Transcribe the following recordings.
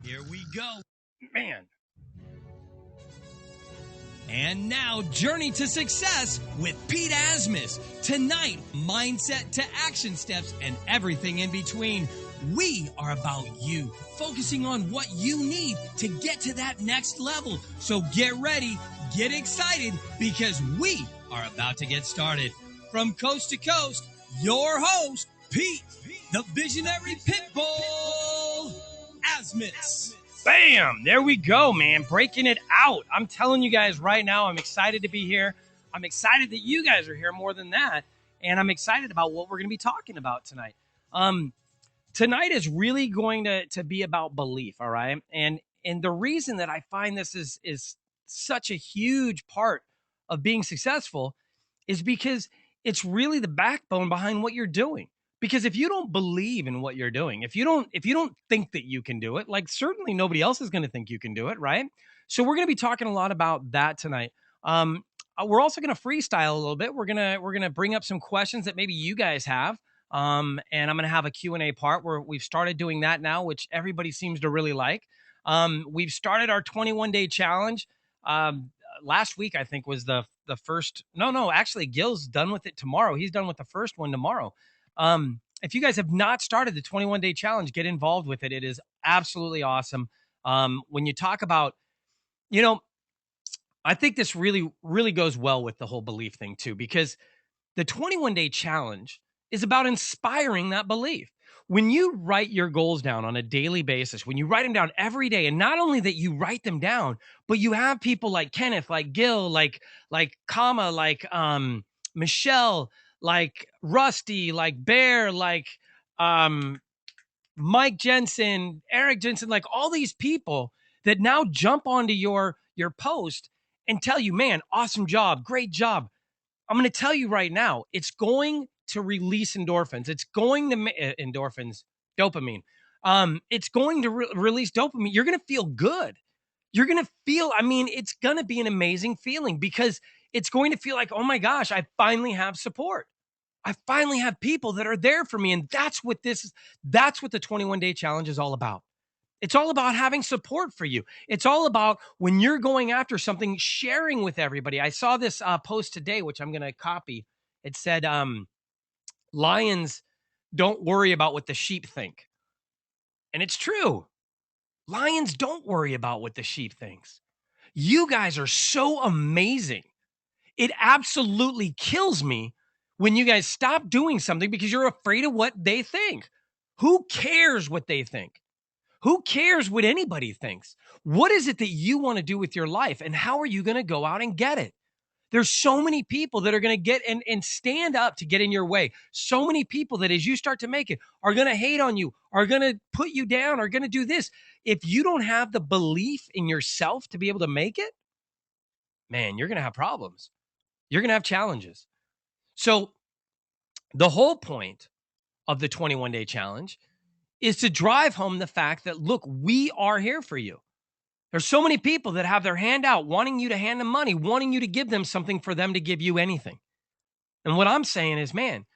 Here we go. Man. And now, Journey to Success with Pete Asmus. Tonight, mindset to action steps and everything in between. We are about you, focusing on what you need to get to that next level. So get ready, get excited, because we are about to get started. From coast to coast, your host, Pete, the visionary pitbull, Asmus. Bam! There we go, man. Breaking it out. I'm telling you guys right now, I'm excited to be here. I'm excited that you guys are here more than that. And I'm excited about what we're going to be talking about tonight. Tonight is really going to be about belief, all right? And the reason that I find this is such a huge part of being successful is because it's really the backbone behind what you're doing. Because if you don't believe in what you're doing, if you don't think that you can do it, like certainly nobody else is going to think you can do it, right? So we're going to be talking a lot about that tonight. We're also going to freestyle a little bit. We're gonna bring up some questions that maybe you guys have, and I'm going to have a Q&A part where we've started doing that now, which everybody seems to really like. We've started our 21-day challenge. Last week I think was the first. No, actually Gil's done with it tomorrow. He's done with the first one tomorrow. If you guys have not started the 21-day challenge, get involved with it. It is absolutely awesome. When you talk about, I think this really, really goes well with the whole belief thing too, because the 21-day challenge is about inspiring that belief. When you write your goals down on a daily basis, when you write them down every day, and not only that you write them down, but you have people like Kenneth, like Gil, like Kama, like Michelle, like Rusty, like Bear, like Mike Jensen, Eric Jensen, like all these people that now jump onto your post and tell you, man, awesome job, great job. I'm going to tell you right now, it's going to release endorphins. It's going to dopamine. It's going to release dopamine. You're going to feel good. You're going to feel, it's going to be an amazing feeling because it's going to feel like, oh my gosh, I finally have support. I finally have people that are there for me. And that's what the 21-day challenge is all about. It's all about having support for you. It's all about when you're going after something, sharing with everybody. I saw this post today, which I'm going to copy. It said, lions don't worry about what the sheep think. And it's true. Lions don't worry about what the sheep thinks. You guys are so amazing. It absolutely kills me when you guys stop doing something because you're afraid of what they think. Who cares what they think? Who cares what anybody thinks? What is it that you want to do with your life? And how are you going to go out and get it? There's so many people that are going to get and stand up to get in your way. So many people that as you start to make it are going to hate on you, are going to put you down, are going to do this. If you don't have the belief in yourself to be able to make it, man, you're going to have problems. You're going to have challenges. So the whole point of the 21-day challenge is to drive home the fact that, look, we are here for you. There's so many people that have their hand out, wanting you to hand them money, wanting you to give them something for them to give you anything. And what I'm saying is, man,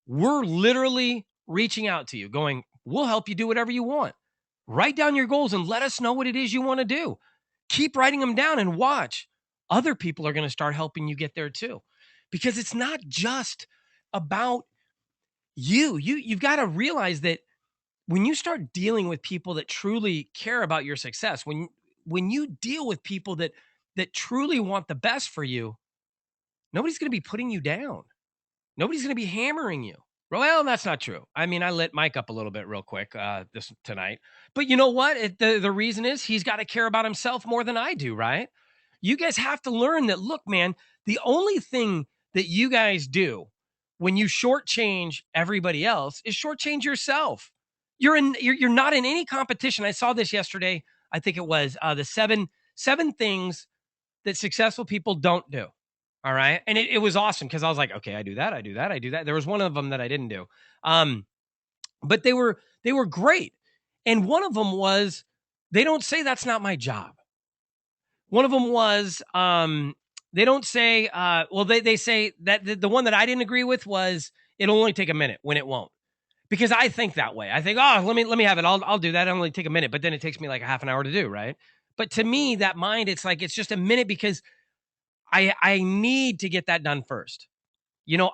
we're literally reaching out to you going, we'll help you do whatever you want. Write down your goals and let us know what it is you want to do. Keep writing them down and watch. Other people are going to start helping you get there too. Because it's not just about you. You've got to realize that when you start dealing with people that truly care about your success, when you deal with people that truly want the best for you, nobody's going to be putting you down. Nobody's going to be hammering you. Well, that's not true. I mean, I lit Mike up a little bit real quick this tonight. But you know what? The reason is he's got to care about himself more than I do, right? You guys have to learn that, look, man, the only thing that you guys do when you shortchange everybody else is shortchange yourself. You're not in any competition. I saw this yesterday. I think it was the seven things that successful people don't do. All right. And it was awesome because I was like, okay, I do that. There was one of them that I didn't do. But they were great. And one of them was, they don't say that's not my job. One of them was, they don't say, they say that the one that I didn't agree with was, it'll only take a minute when it won't. because I think that way. I think, oh, let me have it. I'll do that. It'll only take a minute, but then it takes me like a half an hour to do, right? But to me, that mind, it's like it's just a minute because I need to get that done first.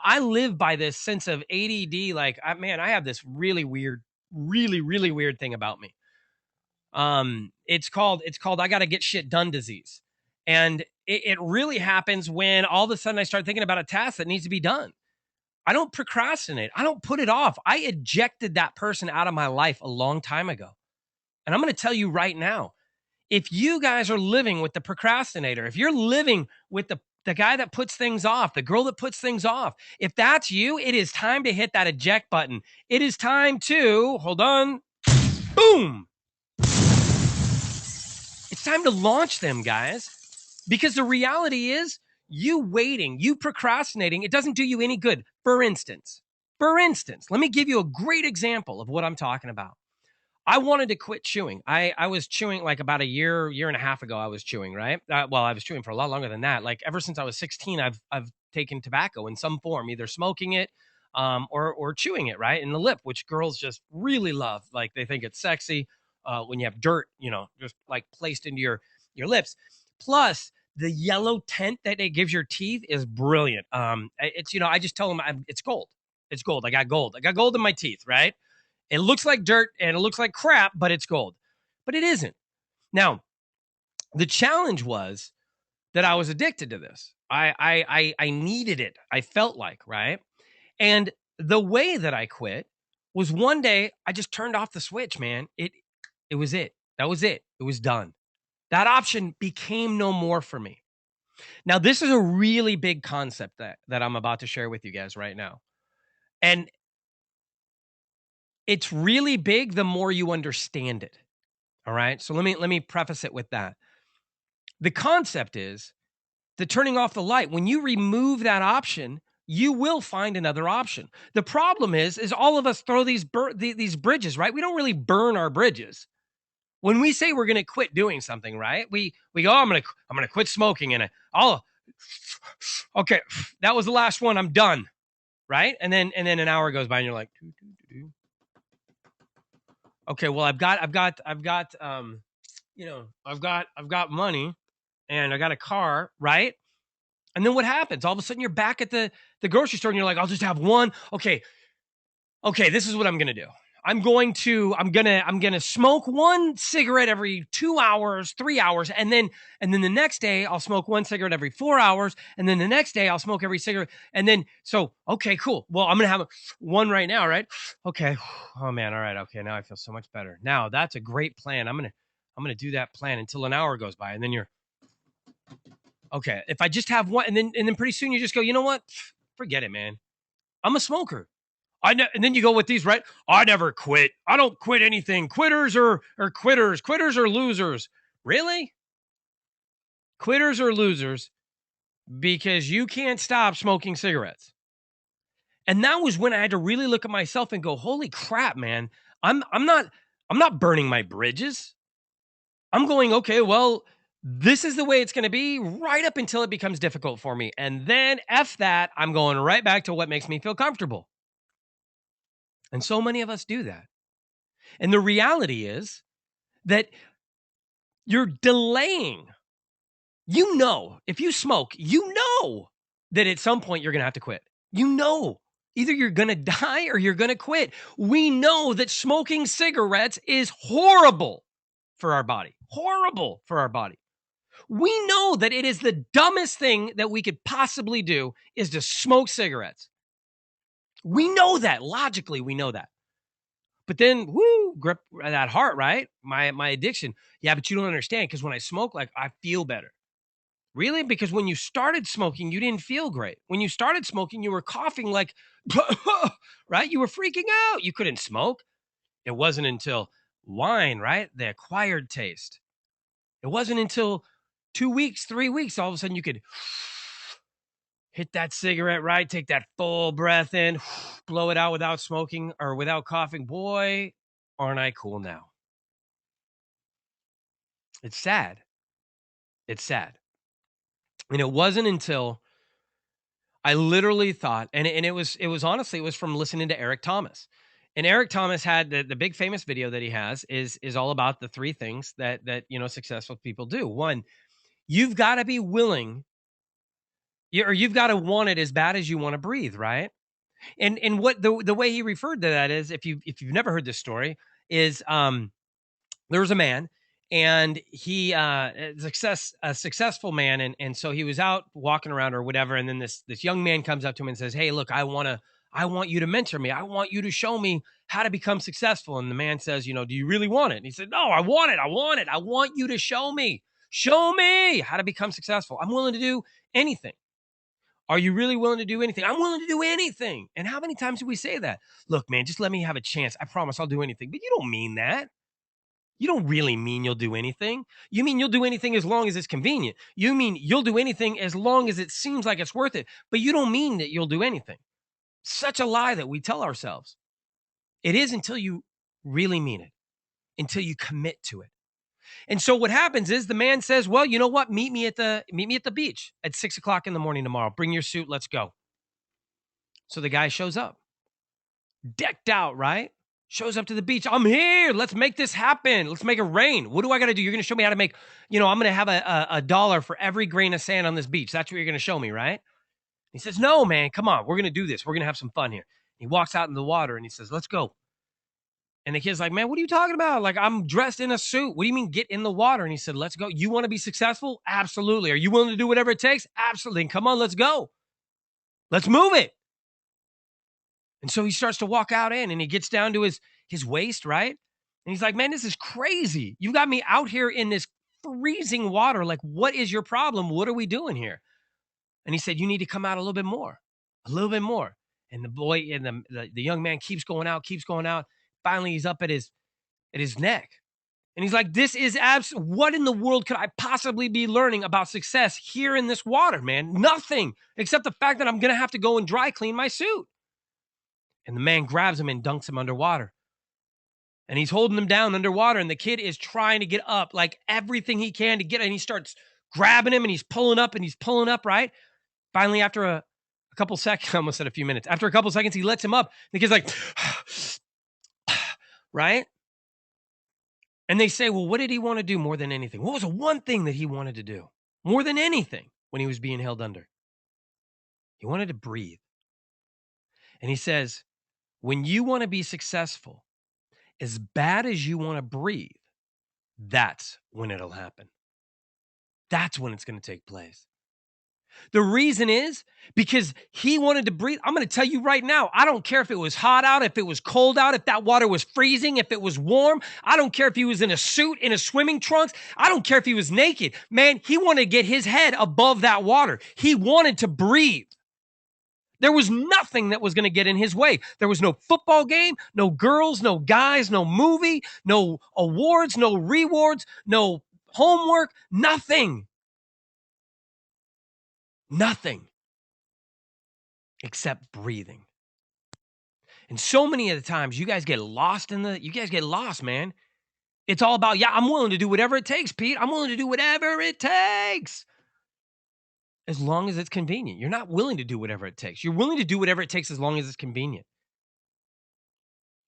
I live by this sense of ADD. Like, man, I have this really weird, really, really weird thing about me. It's called I got to get shit done disease. And it really happens when all of a sudden I start thinking about a task that needs to be done. I don't procrastinate. I don't put it off. I ejected that person out of my life a long time ago. And I'm going to tell you right now, if you guys are living with the procrastinator, if you're living with the guy that puts things off, the girl that puts things off, if that's you, it is time to hit that eject button. It is time to, hold on, boom. It's time to launch them, guys. Because the reality is, you waiting, you procrastinating, it doesn't do you any good. For instance, let me give you a great example of what I'm talking about. I wanted to quit chewing. I was chewing like about a year and a half ago. I was chewing, right? Well, I was chewing for a lot longer than that. Like ever since I was 16, I've taken tobacco in some form, either smoking it, or chewing it, right, in the lip, which girls just really love. Like they think it's sexy when you have dirt, just like placed into your lips. Plus, the yellow tint that it gives your teeth is brilliant. It's I just tell them it's gold. It's gold. I got gold. I got gold in my teeth, right? It looks like dirt and it looks like crap, but it's gold. But it isn't. Now, the challenge was that I was addicted to this. I needed it. I felt like, right? And the way that I quit was one day I just turned off the switch, man. It was it. That was it. It was done. That option became no more for me. Now, this is a really big concept that I'm about to share with you guys right now. And it's really big the more you understand it. All right? So let me preface it with that. The concept is the turning off the light. When you remove that option, you will find another option. The problem is all of us throw these bridges, right? We don't really burn our bridges. When we say we're going to quit doing something, right? We go, oh, I'm going to quit smoking, and okay, that was the last one. I'm done, right? And then an hour goes by, and you're like, okay, well, I've got money, and I got a car, right? And then what happens? All of a sudden, you're back at the grocery store, and you're like, I'll just have one. Okay, this is what I'm going to do. I'm going to smoke one cigarette every 2 hours, 3 hours. And then the next day I'll smoke one cigarette every 4 hours. And then the next day I'll smoke every cigarette. And then, okay, cool. Well, I'm going to have one right now, right? Okay. Oh man. All right. Okay. Now I feel so much better. Now that's a great plan. I'm going to do that plan until an hour goes by. And then you're okay. If I just have one, and then pretty soon you just go, you know what? Forget it, man. I'm a smoker. And then you go with these, right? I never quit. I don't quit anything. Quitters or quitters. Quitters or losers. Really? Quitters or losers because you can't stop smoking cigarettes. And that was when I had to really look at myself and go, holy crap, man. I'm not burning my bridges. I'm going, okay, well, this is the way it's going to be right up until it becomes difficult for me. And then F that, I'm going right back to what makes me feel comfortable. And so many of us do that. And the reality is that you're delaying. If you smoke, that at some point you're going to have to quit. Either you're going to die or you're going to quit. We know that smoking cigarettes is horrible for our body. Horrible for our body. We know that it is the dumbest thing that we could possibly do is to smoke cigarettes. We know that. Logically, we know that. But then, grip that heart, right? My addiction. Yeah, but you don't understand because when I smoke, like I feel better. Really? Because when you started smoking, you didn't feel great. When you started smoking, you were coughing like, right? You were freaking out. You couldn't smoke. It wasn't until wine, right? The acquired taste. It wasn't until 2 weeks, 3 weeks, all of a sudden you could hit that cigarette, right? Take that full breath in, blow it out without smoking or without coughing. Boy, aren't I cool now? It's sad. It's sad. And it wasn't until I literally thought, and it was honestly, it was from listening to Eric Thomas. And Eric Thomas had the big famous video that he has is all about the three things that successful people do. One, you've got to be willing, or you've got to want it as bad as you want to breathe, right? And what the way he referred to that is, if you've never heard this story, is there was a man, and he a successful man, and so he was out walking around or whatever, and then this young man comes up to him and says, "Hey, look, I want you to mentor me. I want you to show me how to become successful." And the man says, "Do you really want it?" And he said, "No, I want it. I want it. I want you to show me. Show me how to become successful. I'm willing to do anything." Are you really willing to do anything? I'm willing to do anything. And how many times do we say that? Look, man, just let me have a chance. I promise I'll do anything. But you don't mean that. You don't really mean you'll do anything. You mean you'll do anything as long as it's convenient. You mean you'll do anything as long as it seems like it's worth it. But you don't mean that you'll do anything. Such a lie that we tell ourselves. It is until you really mean it, until you commit to it. And so what happens is the man says, "Well, you know what? Meet me at the beach at 6 o'clock in the morning tomorrow. Bring your suit. Let's go." So the guy shows up, decked out, right? Shows up to the beach. "I'm here. Let's make this happen. Let's make it rain. What do I got to do? You're going to show me how to make, I'm going to have a dollar for every grain of sand on this beach. That's what you're going to show me, right?" He says, "No, man, come on. We're going to do this. We're going to have some fun here." He walks out in the water and he says, "Let's go." And the kid's like, "Man, what are you talking about? Like, I'm dressed in a suit. What do you mean get in the water?" And he said, "Let's go. You want to be successful? Absolutely. Are you willing to do whatever it takes? Absolutely. And come on, let's go. Let's move it." And so he starts to walk out in, and he gets down to his waist, right? And he's like, "Man, this is crazy. You got me out here in this freezing water. Like, what is your problem? What are we doing here?" And he said, "You need to come out a little bit more, a little bit more." And the boy and the young man keeps going out, keeps going out. Finally, he's up at his neck. And he's like, "This is what in the world could I possibly be learning about success here in this water, man? Nothing except the fact that I'm going to have to go and dry clean my suit." And the man grabs him and dunks him underwater. And he's holding him down underwater. And the kid is trying to get up like everything he can to get. And he starts grabbing him and he's pulling up, right? Finally, after a couple seconds, I almost said a few minutes. After a couple seconds, he lets him up. The kid's like, right? And they say, "Well, what did he want to do more than anything? What was the one thing that he wanted to do more than anything when he was being held under?" He wanted to breathe. And he says, when you want to be successful, as bad as you want to breathe, that's when it'll happen. That's when it's going to take place. The reason is because he wanted to breathe. I'm going to tell you right now, I don't care if it was hot out, if it was cold out, if that water was freezing, if it was warm. I don't care if he was in a suit, in a swimming trunks. I don't care if he was naked. Man, he wanted to get his head above that water. He wanted to breathe. There was nothing that was going to get in his way. There was no football game, no girls, no guys, no movie, no awards, no rewards, no homework, nothing. Nothing except breathing. And so many of the times you guys get lost, man. It's all about, "Yeah, I'm willing to do whatever it takes, Pete. I'm willing to do whatever it takes." As long as it's convenient. You're not willing to do whatever it takes. You're willing to do whatever it takes as long as it's convenient.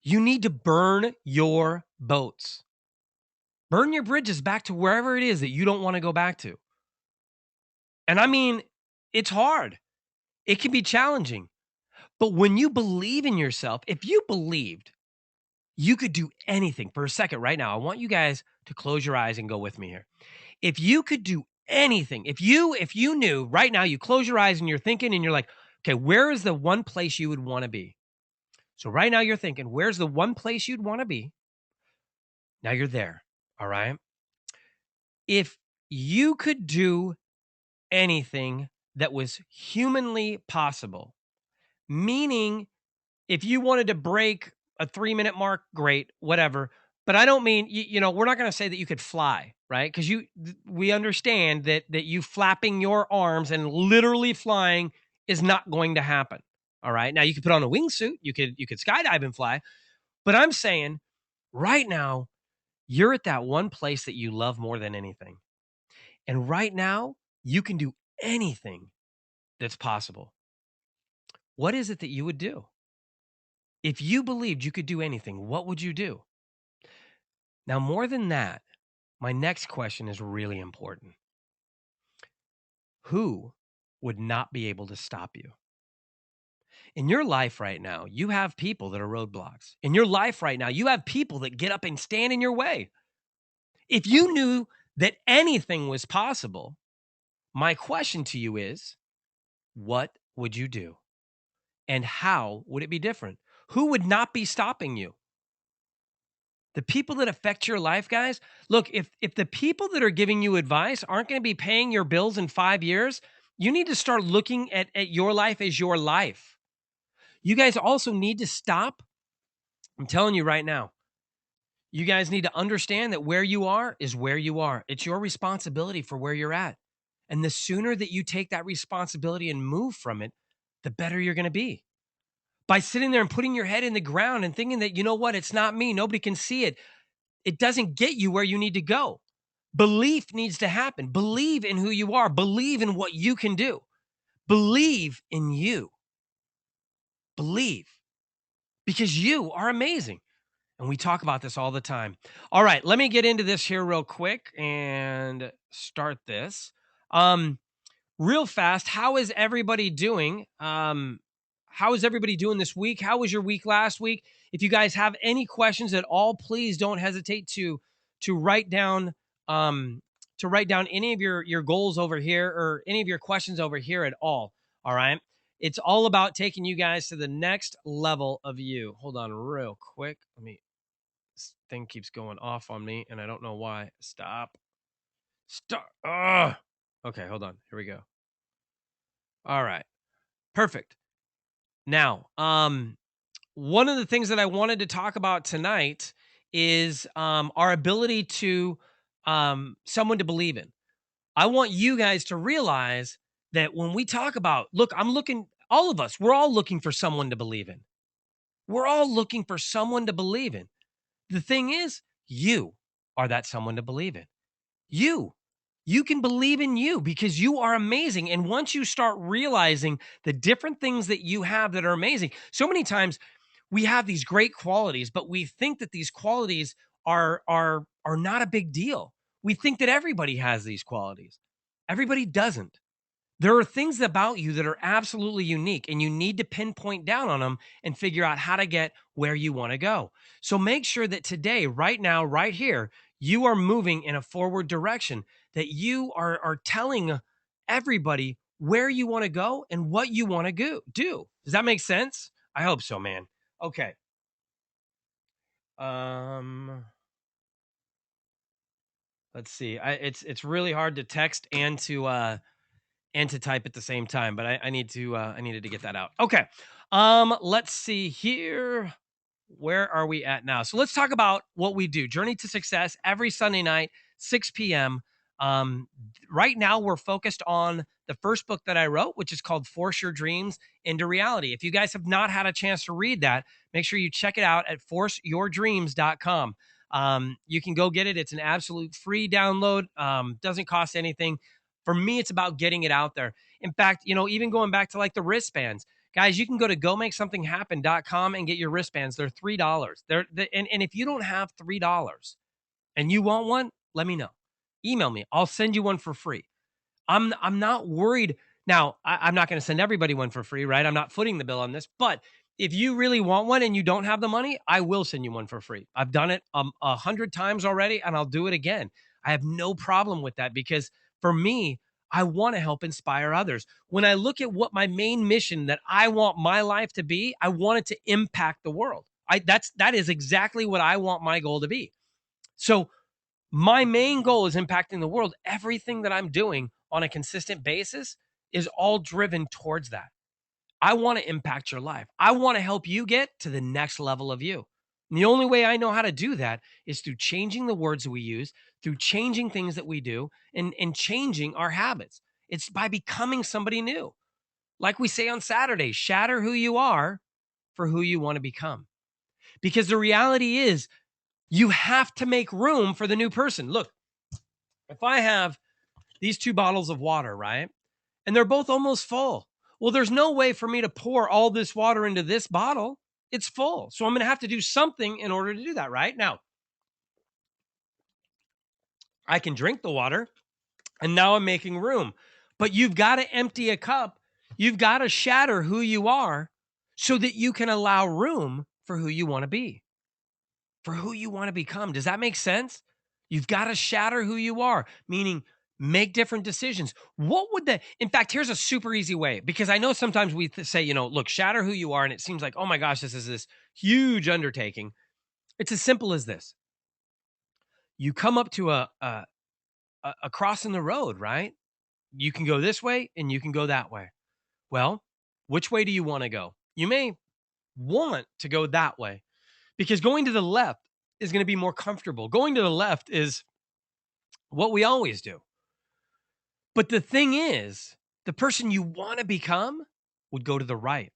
You need to burn your boats. Burn your bridges back to wherever it is that you don't want to go back to. And I mean, it's hard. It can be challenging. But when you believe in yourself, if you believed you could do anything for a second right now, I want you guys to close your eyes and go with me here. If you could do anything, if you knew right now, you close your eyes and you're thinking and you're like, "Okay, where is the one place you would want to be?" So right now you're thinking, where's the one place you'd want to be? Now you're there. All right. If you could do anything that was humanly possible, meaning if you wanted to break a 3-minute mark, great, whatever. But I don't mean, we're not going to say that you could fly, right? Because we understand that you flapping your arms and literally flying is not going to happen. All right. Now you could put on a wingsuit, you could skydive and fly. But I'm saying right now, you're at that one place that you love more than anything. And right now, you can do anything that's possible. What is it that you would do? If you believed you could do anything, what would you do? Now, more than that, my next question is really important. Who would not be able to stop you? In your life right now, you have people that are roadblocks. In your life right now, you have people that get up and stand in your way. If you knew that anything was possible, my question to you is, what would you do? And how would it be different? Who would not be stopping you? The people that affect your life, guys. Look, if the people that are giving you advice aren't going to be paying your bills in 5 years, you need to start looking at your life as your life. You guys also need to stop. I'm telling you right now, you guys need to understand that where you are is where you are. It's your responsibility for where you're at. And the sooner that you take that responsibility and move from it, the better you're going to be. By sitting there and putting your head in the ground and thinking that, you know what, it's not me, nobody can see it, it doesn't get you where you need to go. Belief needs to happen. Believe in who you are. Believe in what you can do. Believe in you. Believe because you are amazing. And we talk about this all the time. All right, let me get into this here real quick and start this. Real fast, how is everybody doing? How is everybody doing this week? How was your week last week? If you guys have any questions at all, please don't hesitate to write down any of your goals over here or any of your questions over here at all. All right. It's all about taking you guys to the next level of you. Hold on real quick. This thing keeps going off on me and I don't know why. Stop. Ugh. Okay, hold on. Here we go. All right. Perfect. Now, one of the things that I wanted to talk about tonight is our ability to someone to believe in. I want you guys to realize that when we talk about, look, all of us, we're all looking for someone to believe in. We're all looking for someone to believe in. The thing is, you are that someone to believe in. You can believe in you because you are amazing. And once you start realizing the different things that you have that are amazing, so many times we have these great qualities, but we think that these qualities are not a big deal. We think that everybody has these qualities. Everybody doesn't. There are things about you that are absolutely unique, and you need to pinpoint down on them and figure out how to get where you want to go. So make sure that today, right now, right here, you are moving in a forward direction, that you are telling everybody where you want to go and what you want to do. Does that make sense? I hope so, man. Okay. Um, let's see. It's really hard to text and to type at the same time, but I needed to get that out. Okay. Let's see here. Where are we at now? So let's talk about what we do. Journey to Success every Sunday night, 6 p.m. Right now we're focused on the first book that I wrote, which is called Force Your Dreams into Reality. If you guys have not had a chance to read that, make sure you check it out at forceyourdreams.com. You can go get it. It's an absolute free download. Doesn't cost anything. For me, it's about getting it out there. In fact, even going back to like the wristbands, guys, you can go to gomakesomethinghappen.com and get your wristbands. They're $3. And if you don't have $3 and you want one, let me know. Email me. I'll send you one for free. I'm not worried. Now, I'm not going to send everybody one for free, right? I'm not footing the bill on this. But if you really want one and you don't have the money, I will send you one for free. I've done it 100 times already, and I'll do it again. I have no problem with that because for me, I want to help inspire others. When I look at what my main mission that I want my life to be, I want it to impact the world. That is exactly what I want my goal to be. So my main goal is impacting the world. Everything that I'm doing on a consistent basis is all driven towards that. I want to impact your life. I want to help you get to the next level of you. And the only way I know how to do that is through changing the words we use, through changing things that we do, and changing our habits. It's by becoming somebody new. Like we say on Saturday, shatter who you are for who you want to become. Because the reality is, you have to make room for the new person. Look, if I have these 2 bottles of water, right? And they're both almost full. Well, there's no way for me to pour all this water into this bottle. It's full. So I'm going to have to do something in order to do that, right? Now, I can drink the water and now I'm making room. But you've got to empty a cup. You've got to shatter who you are so that you can allow room for who you want to be, for who you want to become. Does that make sense? You've got to shatter who you are, meaning make different decisions. In fact, here's a super easy way, because I know sometimes we say, look, shatter who you are. And it seems like, oh my gosh, this is this huge undertaking. It's as simple as this. You come up to a cross in the road, right? You can go this way and you can go that way. Well, which way do you want to go? You may want to go that way because going to the left is going to be more comfortable. Going to the left is what we always do. But the thing is, the person you want to become would go to the right.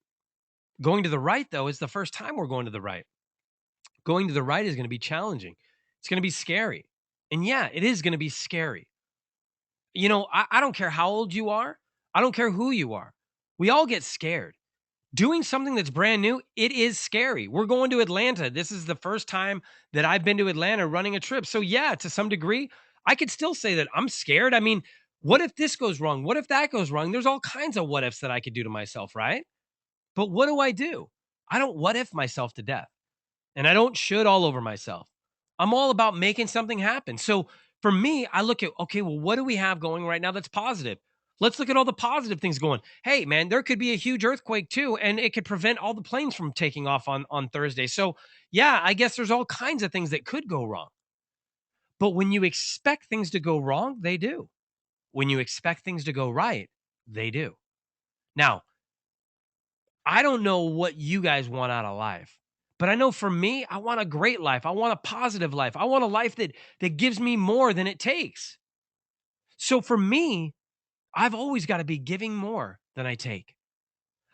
Going to the right, though, is the first time we're going to the right. Going to the right is going to be challenging. It's going to be scary. And yeah, it is going to be scary. I don't care how old you are. I don't care who you are. We all get scared. Doing something that's brand new, it is scary. We're going to Atlanta. This is the first time that I've been to Atlanta running a trip. So yeah, to some degree, I could still say that I'm scared. I mean, what if this goes wrong? What if that goes wrong? There's all kinds of what ifs that I could do to myself, right? But what do? I don't what if myself to death. And I don't should all over myself. I'm all about making something happen. So for me, I look at, okay, well, what do we have going right now that's positive? Let's look at all the positive things going. Hey, man, there could be a huge earthquake too, and it could prevent all the planes from taking off on Thursday. So yeah, I guess there's all kinds of things that could go wrong. But when you expect things to go wrong, they do. When you expect things to go right, they do. Now, I don't know what you guys want out of life, but I know for me, I want a great life. I want a positive life. I want a life that gives me more than it takes. So for me, I've always got to be giving more than I take.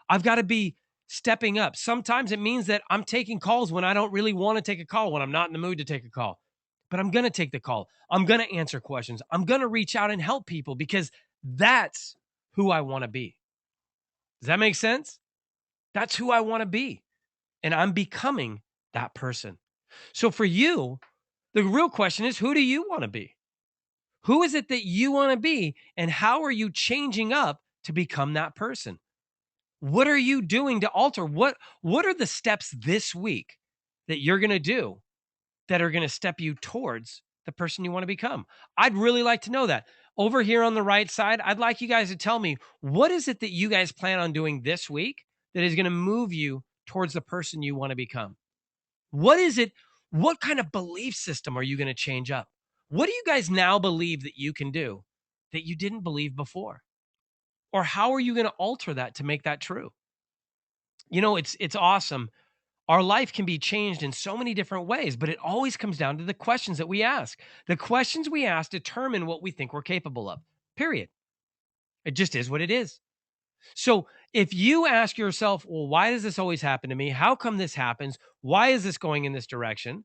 I've got to be stepping up. Sometimes it means that I'm taking calls when I don't really want to take a call, when I'm not in the mood to take a call. But I'm going to take the call. I'm going to answer questions. I'm going to reach out and help people because that's who I want to be. Does that make sense? That's who I want to be. And I'm becoming that person. So for you, the real question is, who do you want to be? Who is it that you want to be? And how are you changing up to become that person? What are you doing to alter? What are the steps this week that you're going to do that are going to step you towards the person you want to become? I'd really like to know that. Over here on the right side, I'd like you guys to tell me, what is it that you guys plan on doing this week that is going to move you towards the person you want to become? What is it? What kind of belief system are you going to change up? What do you guys now believe that you can do that you didn't believe before? Or how are you going to alter that to make that true? It's awesome. Our life can be changed in so many different ways, but it always comes down to the questions that we ask. The questions we ask determine what we think we're capable of. Period. It just is what it is. So if you ask yourself, well, why does this always happen to me? How come this happens? Why is this going in this direction?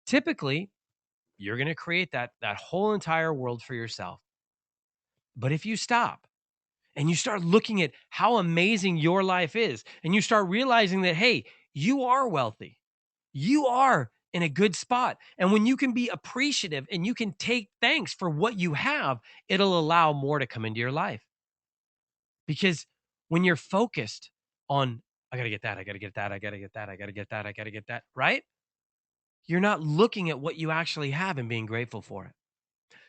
Typically, you're going to create that whole entire world for yourself. But if you stop and you start looking at how amazing your life is, and you start realizing that, hey, you are wealthy, you are in a good spot. And when you can be appreciative and you can take thanks for what you have, it'll allow more to come into your life. Because when you're focused on, I got to get that, I got to get that, I got to get that, I got to get that, I got to get that, right? You're not looking at what you actually have and being grateful for it.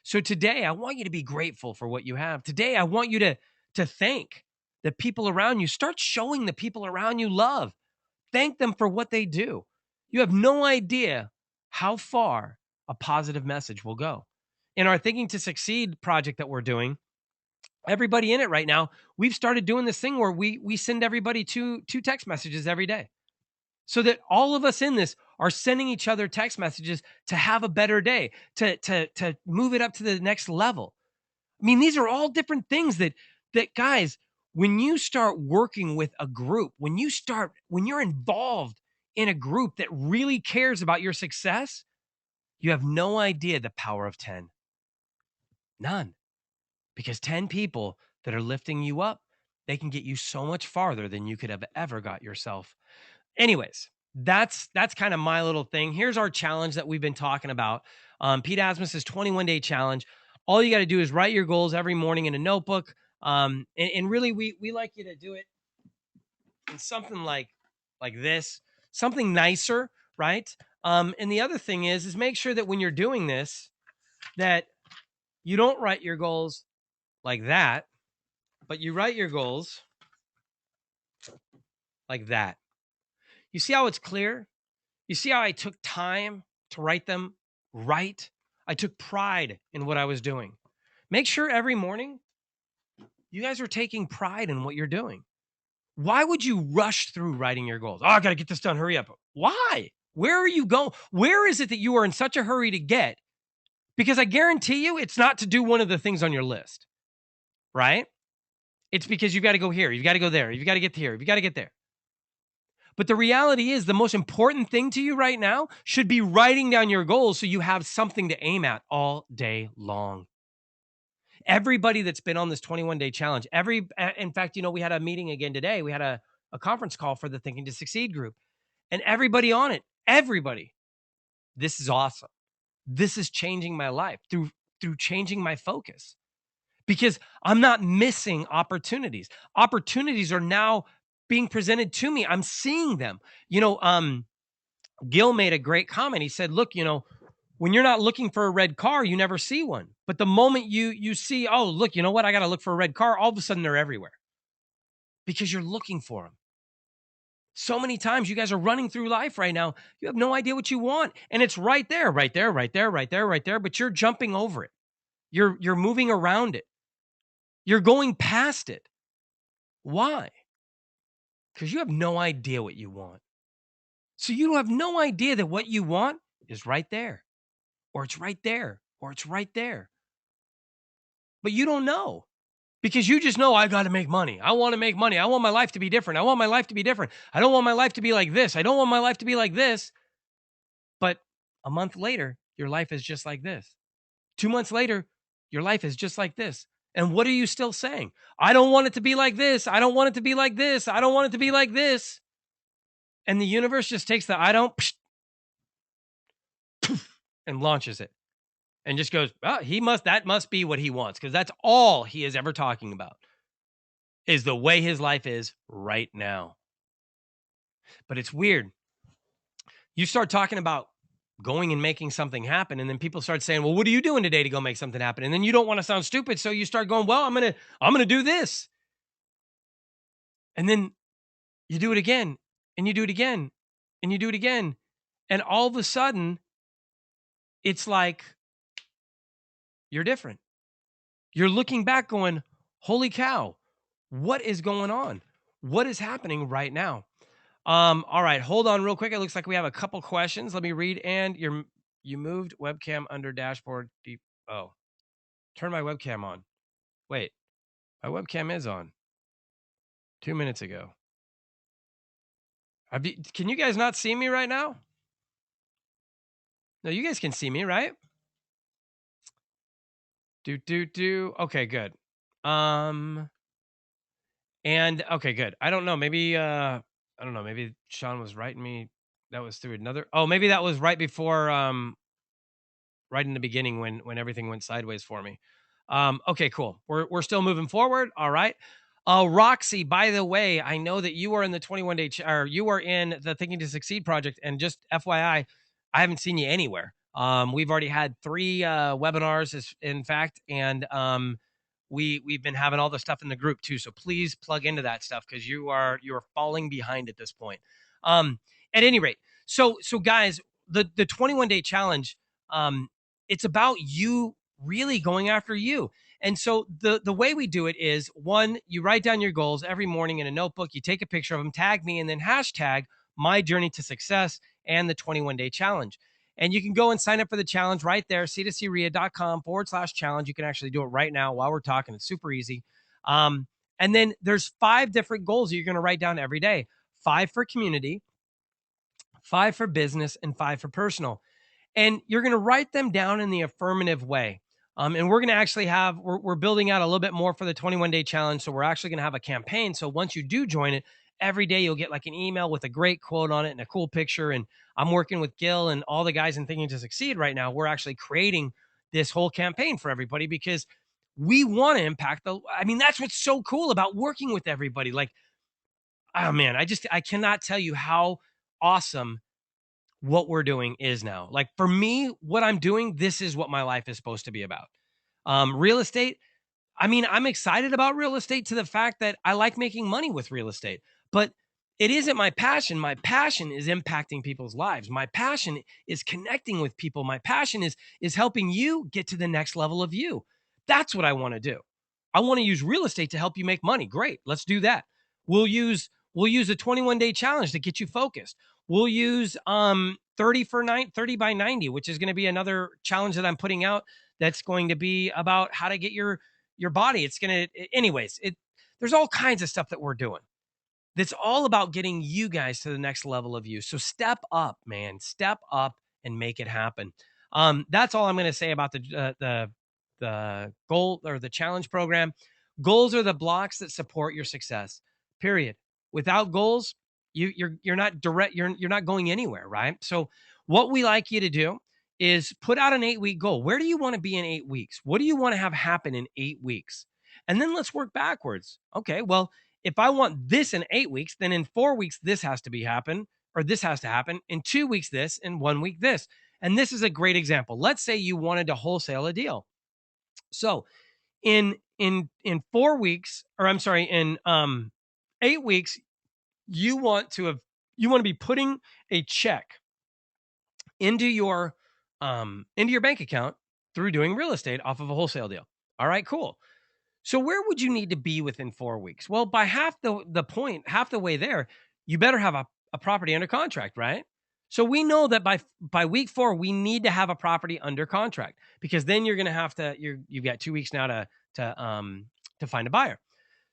So today, I want you to be grateful for what you have. Today, I want you to thank the people around you. Start showing the people around you love. Thank them for what they do. You have no idea how far a positive message will go. In our Thinking to Succeed project that we're doing, everybody in it right now, we've started doing this thing where we send everybody two text messages every day, so that all of us in this are sending each other text messages to have a better day, to move it up to the next level. I mean, these are all different things that guys, when you start working with a group, when you're involved in a group that really cares about your success, you have no idea the power of 10. None. Because 10 people that are lifting you up, they can get you so much farther than you could have ever got yourself. anyways, that's kind of my little thing. Here's our challenge that we've been talking about. Pete Asmus's 21-day challenge. All you got to do is write your goals every morning in a notebook. And really, we like you to do it in something like this, something nicer, right? And the other thing is make sure that when you're doing this, that you don't write your goals like that, but you write your goals like that. You see how it's clear? You see how I took time to write them right? I took pride in what I was doing. Make sure every morning you guys are taking pride in what you're doing. Why would you rush through writing your goals? Oh, I got to get this done. Hurry up. Why? Where are you going? Where is it that you are in such a hurry to get? Because I guarantee you it's not to do one of the things on your list, right? It's because you've got to go here. You've got to go there. You've got to get here. You've got to get there. But the reality is the most important thing to you right now should be writing down your goals so you have something to aim at all day long. Everybody that's been on this 21-day challenge, in fact, we had a meeting again today. We had a conference call for the Thinking to Succeed group, and everybody on it, this is awesome. This is changing my life through changing my focus, because I'm not missing opportunities. Opportunities are now being presented to me. I'm seeing them. Gil made a great comment. He said, look, when you're not looking for a red car, you never see one. But the moment you see, oh, look, you know what? I got to look for a red car. All of a sudden they're everywhere because you're looking for them. So many times you guys are running through life right now. You have no idea what you want. And it's right there, right there, right there, right there, right there. But you're jumping over it. You're moving around it. You're going past it. Why? Because you have no idea what you want. So you have no idea that what you want is right there, or it's right there, or it's right there. But you don't know, because you just know, I got to make money. I want to make money. I want my life to be different. I want my life to be different. I don't want my life to be like this. I don't want my life to be like this. But a month later, your life is just like this. 2 months later, your life is just like this. And what are you still saying? I don't want it to be like this. I don't want it to be like this. I don't want it to be like this. And the universe just takes the I don't and launches it and just goes, oh, that must be what he wants, because that's all he is ever talking about is the way his life is right now. But it's weird. You start talking about going and making something happen, and then people start saying, well, what are you doing today to go make something happen? And then you don't want to sound stupid, so you start going, well, I'm gonna do this. And then you do it again, and you do it again, and you do it again. And all of a sudden, it's like you're different. You're looking back going, holy cow, what is going on? What is happening right now? All right, hold on real quick. It looks like we have a couple questions. Let me read. And you moved webcam under dashboard deep. Oh, turn my webcam on. Wait, my webcam is on 2 minutes ago. Can you guys not see me right now? No, you guys can see me, right? Okay, good. And okay, good. I don't know. Maybe I don't know. Maybe Sean was writing me. That was through another. Oh, maybe that was right before right in the beginning when everything went sideways for me. Okay, cool. We're still moving forward. All right. Roxy, by the way, I know that you are in the 21-day or you are in the Thinking to Succeed project, and just FYI, I haven't seen you anywhere. We've already had 3 webinars, in fact, and we've been having all the stuff in the group too. So please plug into that stuff, because you are falling behind at this point. At any rate, so guys, the 21-day challenge, it's about you really going after you. And so the way we do it is, one, you write down your goals every morning in a notebook, you take a picture of them, tag me, and then hashtag my journey to success and the 21-day challenge. And you can go and sign up for the challenge right there, c2crea.com/challenge. You can actually do it right now while we're talking. It's super easy. And then there's 5 different goals that you're going to write down every day. 5 for community, 5 for business, and 5 for personal. And you're going to write them down in the affirmative way. And we're going to actually we're building out a little bit more for the 21-day challenge. So we're actually going to have a campaign. So once you do join it, every day you'll get like an email with a great quote on it and a cool picture. And I'm working with Gil and all the guys in Thinking to Succeed right now. We're actually creating this whole campaign for everybody because we want to impact that's what's so cool about working with everybody. Like, oh man, I cannot tell you how awesome what we're doing is now. Like for me, what I'm doing, this is what my life is supposed to be about. Real estate, I'm excited about real estate to the fact that I like making money with real estate, but it isn't my passion. My passion is impacting people's lives. My passion is connecting with people. My passion is helping you get to the next level of you. That's what I want to do. I want to use real estate to help you make money. Great. Let's do that. We'll use a 21-day challenge to get you focused. We'll use 30 by 90, which is going to be another challenge that I'm putting out that's going to be about how to get your body. It's going to, anyways, there's all kinds of stuff that we're doing. That's all about getting you guys to the next level of you. So step up, man, step up and make it happen. That's all I'm going to say about the goal or the challenge program. Goals are the blocks that support your success. Period. Without goals, you're not direct. You're not going anywhere, right? So what we like you to do is put out an 8-week goal. Where do you want to be in 8 weeks? What do you want to have happen in 8 weeks? And then let's work backwards. Okay, well, if I want this in 8 weeks, then in 4 weeks, this has to happen. In 2 weeks, this, in 1 week, this. And this is a great example. Let's say you wanted to wholesale a deal. So in 4 weeks, or I'm sorry, in 8 weeks, you want to be putting a check into your bank account through doing real estate off of a wholesale deal. All right, cool. So where would you need to be within 4 weeks? Well, by half the way there, you better have a property under contract, right? So we know that by week 4, we need to have a property under contract because then you're going to have to, you've got 2 weeks now to find a buyer.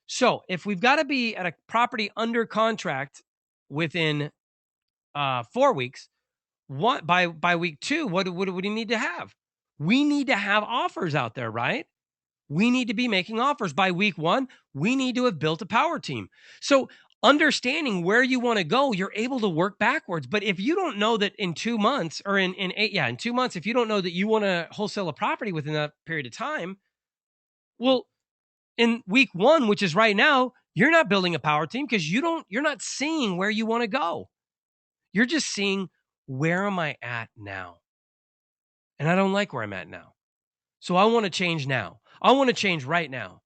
So if we've got to be at a property under contract within 4 weeks, by week 2, what do we need to have? We need to have offers out there, right? We need to be making offers. By week 1, we need to have built a power team. So understanding where you want to go, you're able to work backwards. But if you don't know that in 2 months or in 2 months, if you don't know that you want to wholesale a property within that period of time, well, in week 1, which is right now, you're not building a power team because you're not seeing where you want to go. You're just seeing, where am I at now? And I don't like where I'm at now. So I want to change now. I want to change right now.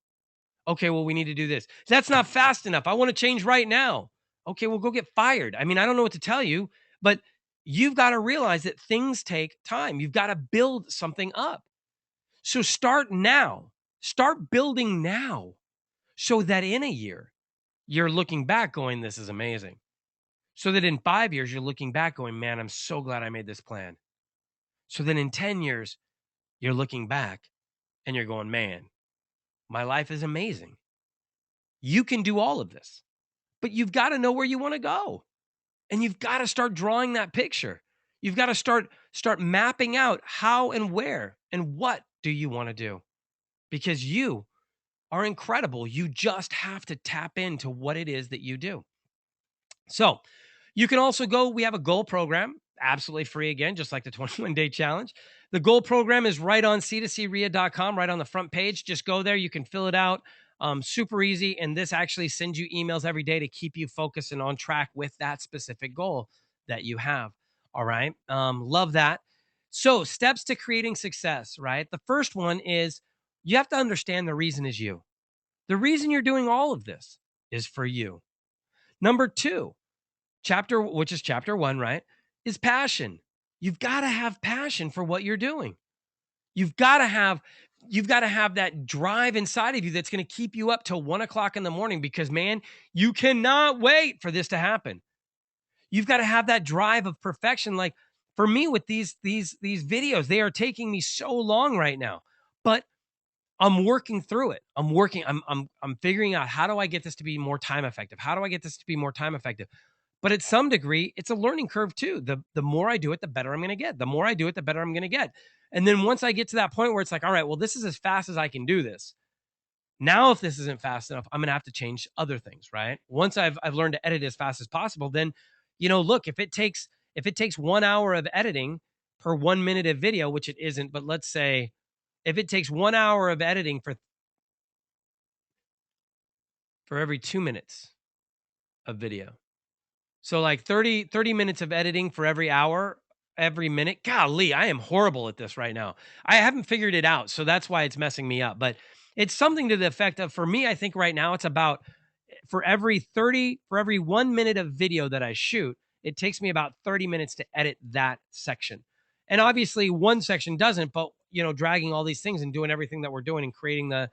Okay, well, we need to do this. That's not fast enough. I want to change right now. Okay, well, go get fired. I don't know what to tell you, but you've got to realize that things take time. You've got to build something up. So start now. Start building now so that in a year, you're looking back going, this is amazing. So that in 5 years, you're looking back going, man, I'm so glad I made this plan. So then in 10 years, you're looking back and you're going, man, my life is amazing. You can do all of this, but you've got to know where you want to go. And you've got to start drawing that picture. You've got to start mapping out how and where and what do you want to do? Because you are incredible. You just have to tap into what it is that you do. So you can also go, we have a goal program, absolutely free again, just like the 21-day challenge. The goal program is right on c2crea.com, right on the front page. Just go there. You can fill it out. Super easy. And this actually sends you emails every day to keep you focused and on track with that specific goal that you have. All right. Love that. So steps to creating success, right? The first one is you have to understand the reason is you. The reason you're doing all of this is for you. Number 2, which is chapter 1, right, is passion. You've got to have passion for what you're doing. You've got to have that drive inside of you that's going to keep you up till 1 o'clock in the morning because, man, you cannot wait for this to happen. You've got to have that drive of perfection. Like for me with these videos, they are taking me so long right now, but I'm working through it. I'm figuring out, how do I get this to be more time effective? How do I get this to be more time effective? But at some degree, it's a learning curve too. The more I do it, the better I'm going to get. The more I do it, the better I'm going to get. And then once I get to that point where it's like, all right, well, this is as fast as I can do this. Now, if this isn't fast enough, I'm going to have to change other things, right? Once I've learned to edit as fast as possible, then, look, if it takes 1 hour of editing per 1 minute of video, which it isn't, but let's say if it takes 1 hour of editing for every 2 minutes of video. So like 30 minutes of editing for every hour, every minute. Golly, I am horrible at this right now. I haven't figured it out. So that's why it's messing me up. But it's something to the effect of, for me, I think right now it's about for every 1 minute of video that I shoot, it takes me about 30 minutes to edit that section. And obviously one section doesn't, but dragging all these things and doing everything that we're doing and creating the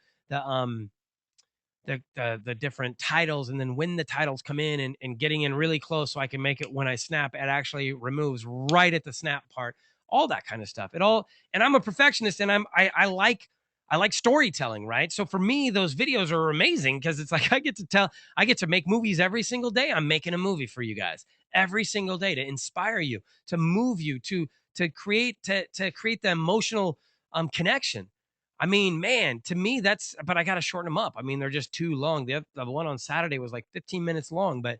different titles, and then when the titles come in and getting in really close so I can make it when I snap, it actually removes right at the snap part, all that kind of stuff. And I'm a perfectionist, and I like storytelling, right? So for me, those videos are amazing because it's like I get to make movies every single day. I'm making a movie for you guys every single day to inspire you, to move you, to create the emotional connection. I mean, man, to me, but I got to shorten them up. I mean, they're just too long. The one on Saturday was like 15 minutes long. But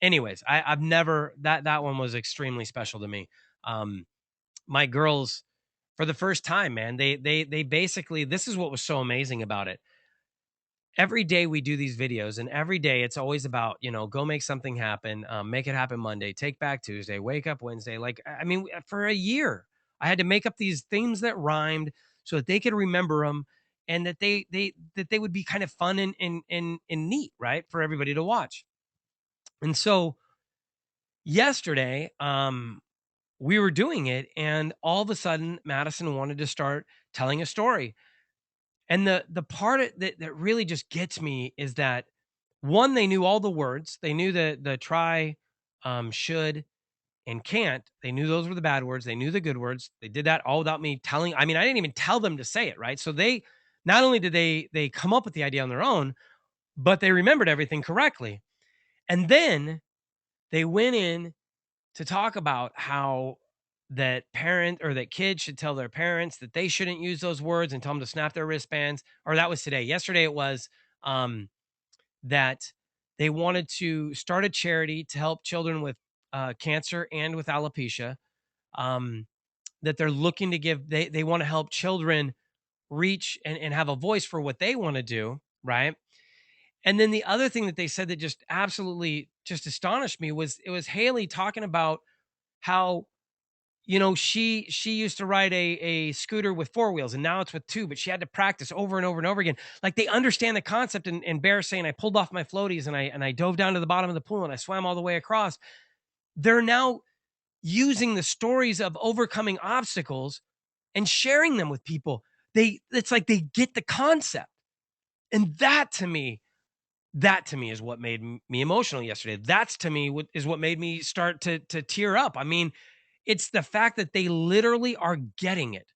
anyways, I've never, that one was extremely special to me. My girls, for the first time, man, they basically, this is what was so amazing about it. Every day we do these videos, and every day it's always about, go make something happen, make it happen Monday, take back Tuesday, wake up Wednesday. Like, I mean, for a year, I had to make up these themes that rhymed so that they could remember them, and that they would be kind of fun and neat, right, for everybody to watch. And so yesterday, we were doing it, and all of a sudden, Madison wanted to start telling a story. And the part that really just gets me is that, one, they knew all the words. They knew the try, should, and can't. They knew those were the bad words. They knew the good words. They did that all without me telling. I mean, I didn't even tell them to say it, right? So they not only did they come up with the idea on their own, but they remembered everything correctly. And then they went in to talk about how that parent or that kids should tell their parents that they shouldn't use those words and tell them to snap their wristbands. Or that was today. Yesterday it was that they wanted to start a charity to help children with cancer and with alopecia. That they're looking to give, they want to help children reach and have a voice for what they want to do, right? And then the other thing that they said that just absolutely just astonished me was, it was Haley talking about how, she used to ride a scooter with 4 wheels, and now it's with 2, but she had to practice over and over and over again. Like, they understand the concept. And Bear saying, I pulled off my floaties and I dove down to the bottom of the pool and I swam all the way across. They're now using the stories of overcoming obstacles and sharing them with people. It's like they get the concept. And that to me is what made me emotional yesterday. That's to me what made me start to tear up. I mean, it's the fact that they literally are getting it.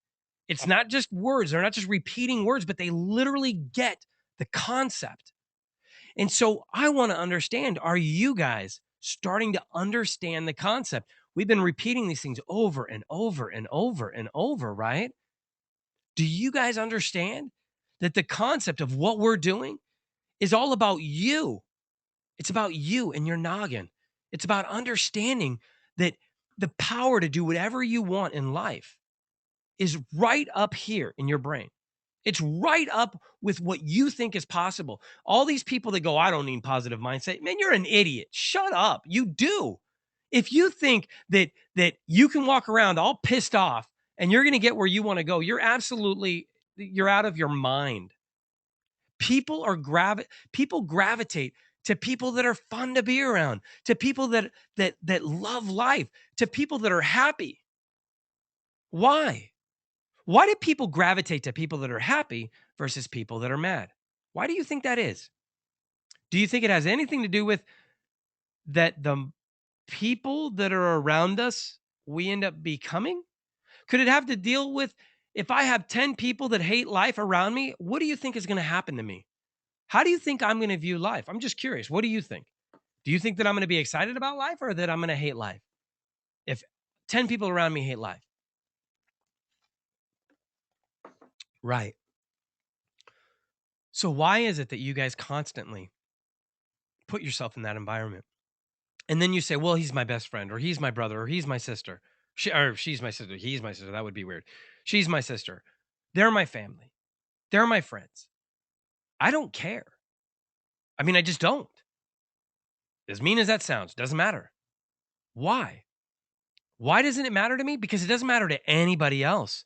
It's not just words. They're not just repeating words, but they literally get the concept. And so I want to understand, are you guys starting to understand the concept? We've been repeating these things over and over and over and over, right? Do you guys understand that the concept of what we're doing is all about you? It's about you and your noggin. It's about understanding that the power to do whatever you want in life is right up here in your brain. It's right up with what you think is possible. All these people that go, I don't need positive mindset. Man, you're an idiot. Shut up. You do. If you think that you can walk around all pissed off and you're going to get where you want to go, you're out of your mind. People gravitate to people that are fun to be around, to people that love life, to people that are happy. Why? Why do people gravitate to people that are happy versus people that are mad? Why do you think that is? Do you think it has anything to do with that the people that are around us we end up becoming? Could it have to deal with, if I have 10 people that hate life around me, what do you think is going to happen to me? How do you think I'm going to view life? I'm just curious. What do you think? Do you think that I'm going to be excited about life, or that I'm going to hate life if 10 people around me hate life? Right. So why is it that you guys constantly put yourself in that environment? And then you say, well, he's my best friend, or he's my brother, or he's my sister. She's my sister. He's my sister. That would be weird. She's my sister. They're my family. They're my friends. I don't care. I mean, I just don't. As mean as that sounds, doesn't matter. Why? Why doesn't it matter to me? Because it doesn't matter to anybody else.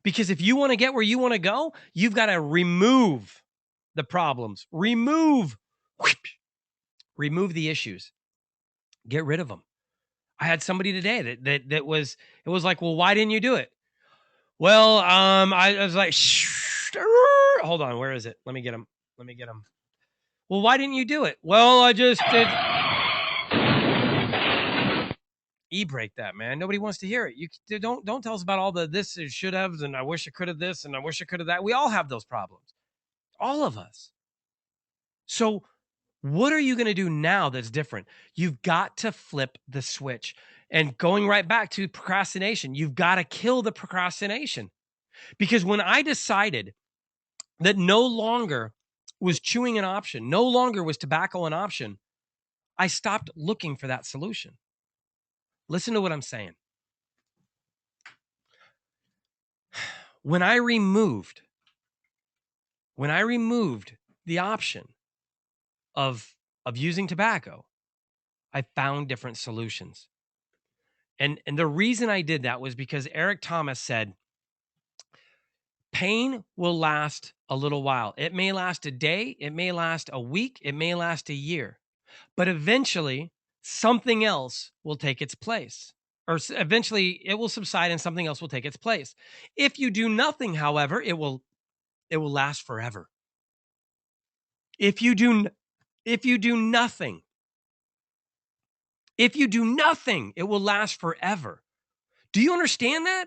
Because if you want to get where you want to go, you've got to remove the problems, remove the issues, get rid of them. I had somebody today that was, it was like, well, why didn't you do it? Well, I was like, hold on, where is it? Let me get him. Well, why didn't you do it? Well, I just did. E-break that, man. Nobody wants to hear it. You don't tell us about all the this should have, and I wish I could have this, and I wish I could have that. We all have those problems, all of us. So what are you going to do now that's different? You've got to flip the switch. And going right back to procrastination, you've got to kill the procrastination. Because when I decided that no longer was chewing an option, no longer was tobacco an option, I stopped looking for that solution. Listen to what I'm saying. When I removed the option of using tobacco, I found different solutions. And the reason I did that was because Eric Thomas said, pain will last a little while. It may last a day, it may last a week, it may last a year, but eventually something else will take its place. Or eventually it will subside and something else will take its place. If you do nothing, however, it will last forever. If you do nothing, it will last forever. Do you understand that?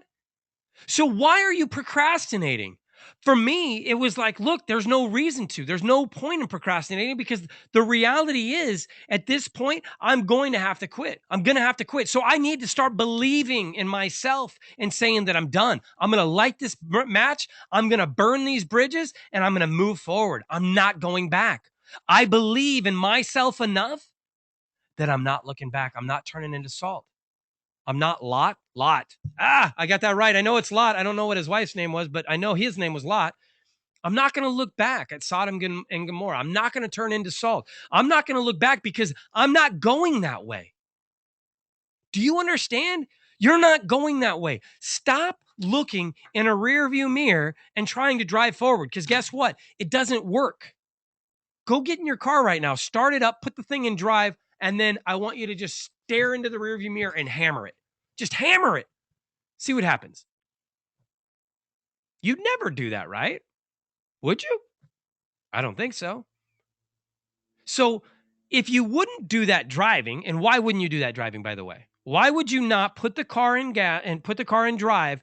So why are you procrastinating? For me, it was like, look, there's no reason to. There's no point in procrastinating because the reality is at this point, I'm going to have to quit. So I need to start believing in myself and saying that I'm done. I'm going to light this match. I'm going to burn these bridges and I'm going to move forward. I'm not going back. I believe in myself enough that I'm not looking back. I'm not turning into salt. I'm not Lot. I got that right. I know it's Lot. I don't know what his wife's name was, but I know his name was Lot. I'm not going to look back at Sodom and Gomorrah. I'm not going to turn into salt. I'm not going to look back because I'm not going that way. Do you understand? You're not going that way. Stop looking in a rearview mirror and trying to drive forward because guess what? It doesn't work. Go get in your car right now, start it up, put the thing in drive, and then I want you to just stare into the rearview mirror and hammer it. Just hammer it. See what happens. You'd never do that, right? Would you? I don't think so. So if you wouldn't do that driving, and why wouldn't you do that driving, by the way? Why would you not put the car in drive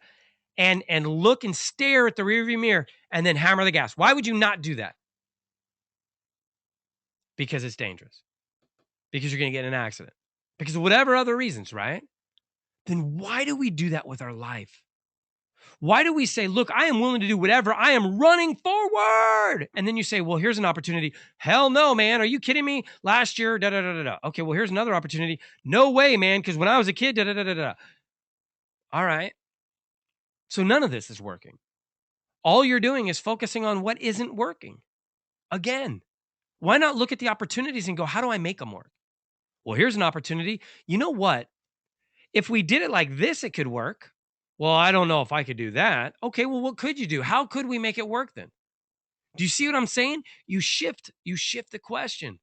and look and stare at the rearview mirror and then hammer the gas? Why would you not do that? Because it's dangerous. Because you're going to get in an accident. Because of whatever other reasons, right? Then why do we do that with our life? Why do we say, look, I am willing to do whatever. I am running forward. And then you say, well, here's an opportunity. Hell no, man. Are you kidding me? Last year, da-da-da-da-da. Okay, well, here's another opportunity. No way, man, because when I was a kid, da-da-da-da-da. All right. So none of this is working. All you're doing is focusing on what isn't working. Again, why not look at the opportunities and go, how do I make them work? Well, here's an opportunity. You know what? If we did it like this, it could work. Well, I don't know if I could do that. Okay, well, what could you do? How could we make it work then? Do you see what I'm saying? You shift the question.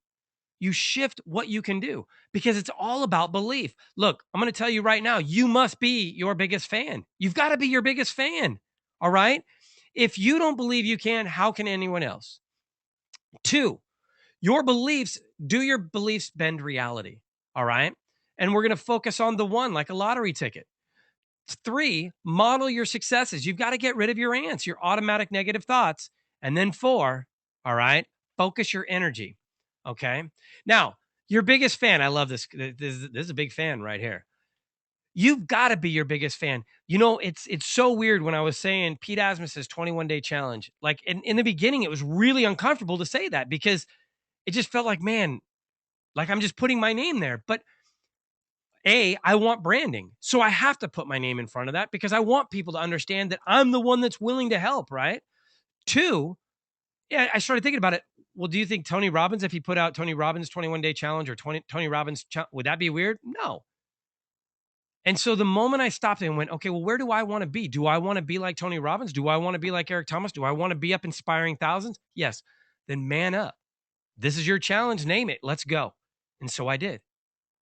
You shift what you can do because it's all about belief. Look, I'm going to tell you right now, you must be your biggest fan. You've got to be your biggest fan. All right? If you don't believe you can, how can anyone else? 2, your beliefs bend reality. All right? And we're going to focus on the 1 like a lottery ticket. 3, model your successes. You've got to get rid of your ants, your automatic negative thoughts. And then 4, all right, focus your energy. Okay. Now, your biggest fan, I love this. This is a big fan right here. You've got to be your biggest fan. You know, it's so weird when I was saying Pete Asmus's 21-day challenge. Like in the beginning, it was really uncomfortable to say that because it just felt like, man, like I'm just putting my name there. But I want branding. So I have to put my name in front of that because I want people to understand that I'm the one that's willing to help, right? Two, yeah, I started thinking about it. Well, do you think Tony Robbins, if he put out Tony Robbins 21-day challenge or Tony Robbins, would that be weird? No. And so the moment I stopped and went, okay, well, where do I want to be? Do I want to be like Tony Robbins? Do I want to be like Eric Thomas? Do I want to be up inspiring thousands? Yes. Then man up. This is your challenge. Name it. Let's go. And so I did.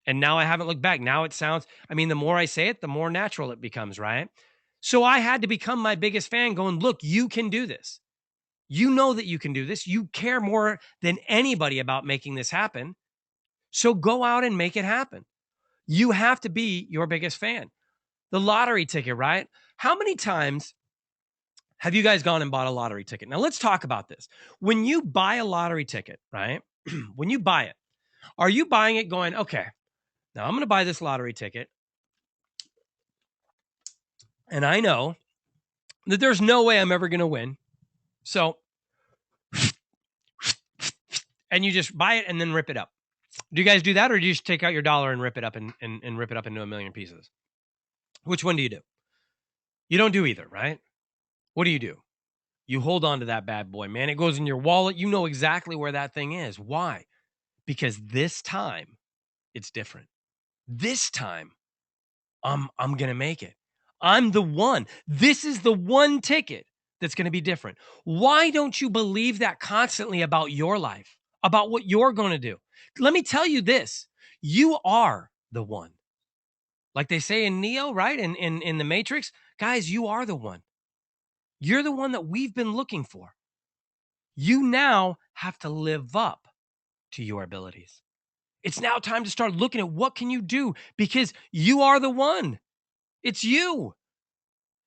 And now I haven't looked back. Now it sounds, I mean, the more I say it, the more natural it becomes, right? So I had to become my biggest fan going, look, you can do this. You know that you can do this. You care more than anybody about making this happen. So go out and make it happen. You have to be your biggest fan. The lottery ticket, right? How many times have you guys gone and bought a lottery ticket? Now let's talk about this. When you buy a lottery ticket, right? When you buy it, are you buying it going, okay, now I'm going to buy this lottery ticket. And I know that there's no way I'm ever going to win. So, and you just buy it and then rip it up. Do you guys do that? Or do you just take out your dollar and rip it up and rip it up into a million pieces? Which one do you do? You don't do either, right? What do? You hold on to that bad boy, man. It goes in your wallet. You know exactly where that thing is. Why? Because this time it's different. This time I'm going to make it. I'm the one. This is the one ticket that's going to be different. Why don't you believe that constantly about your life, about what you're going to do? Let me tell you this. You are the one. Like they say in Neo, right? In the Matrix, guys, you are the one. You're the one that we've been looking for. You now have to live up to your abilities. It's now time to start looking at what can you do because you are the one. It's you.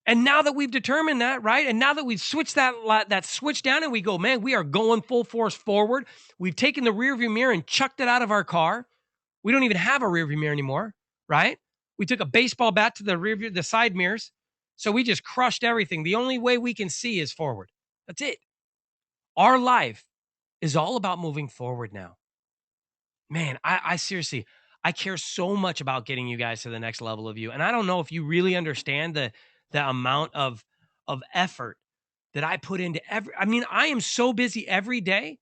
And now that we've determined that, right? And now that we've switched that switch down and we go, man, we are going full force forward. We've taken the rearview mirror and chucked it out of our car. We don't even have a rearview mirror anymore, right? We took a baseball bat to the side mirrors. So we just crushed everything. The only way we can see is forward. That's it. Our life is all about moving forward now. Man, I seriously, I care so much about getting you guys to the next level of you. And I don't know if you really understand the amount of effort that I put into I am so busy every day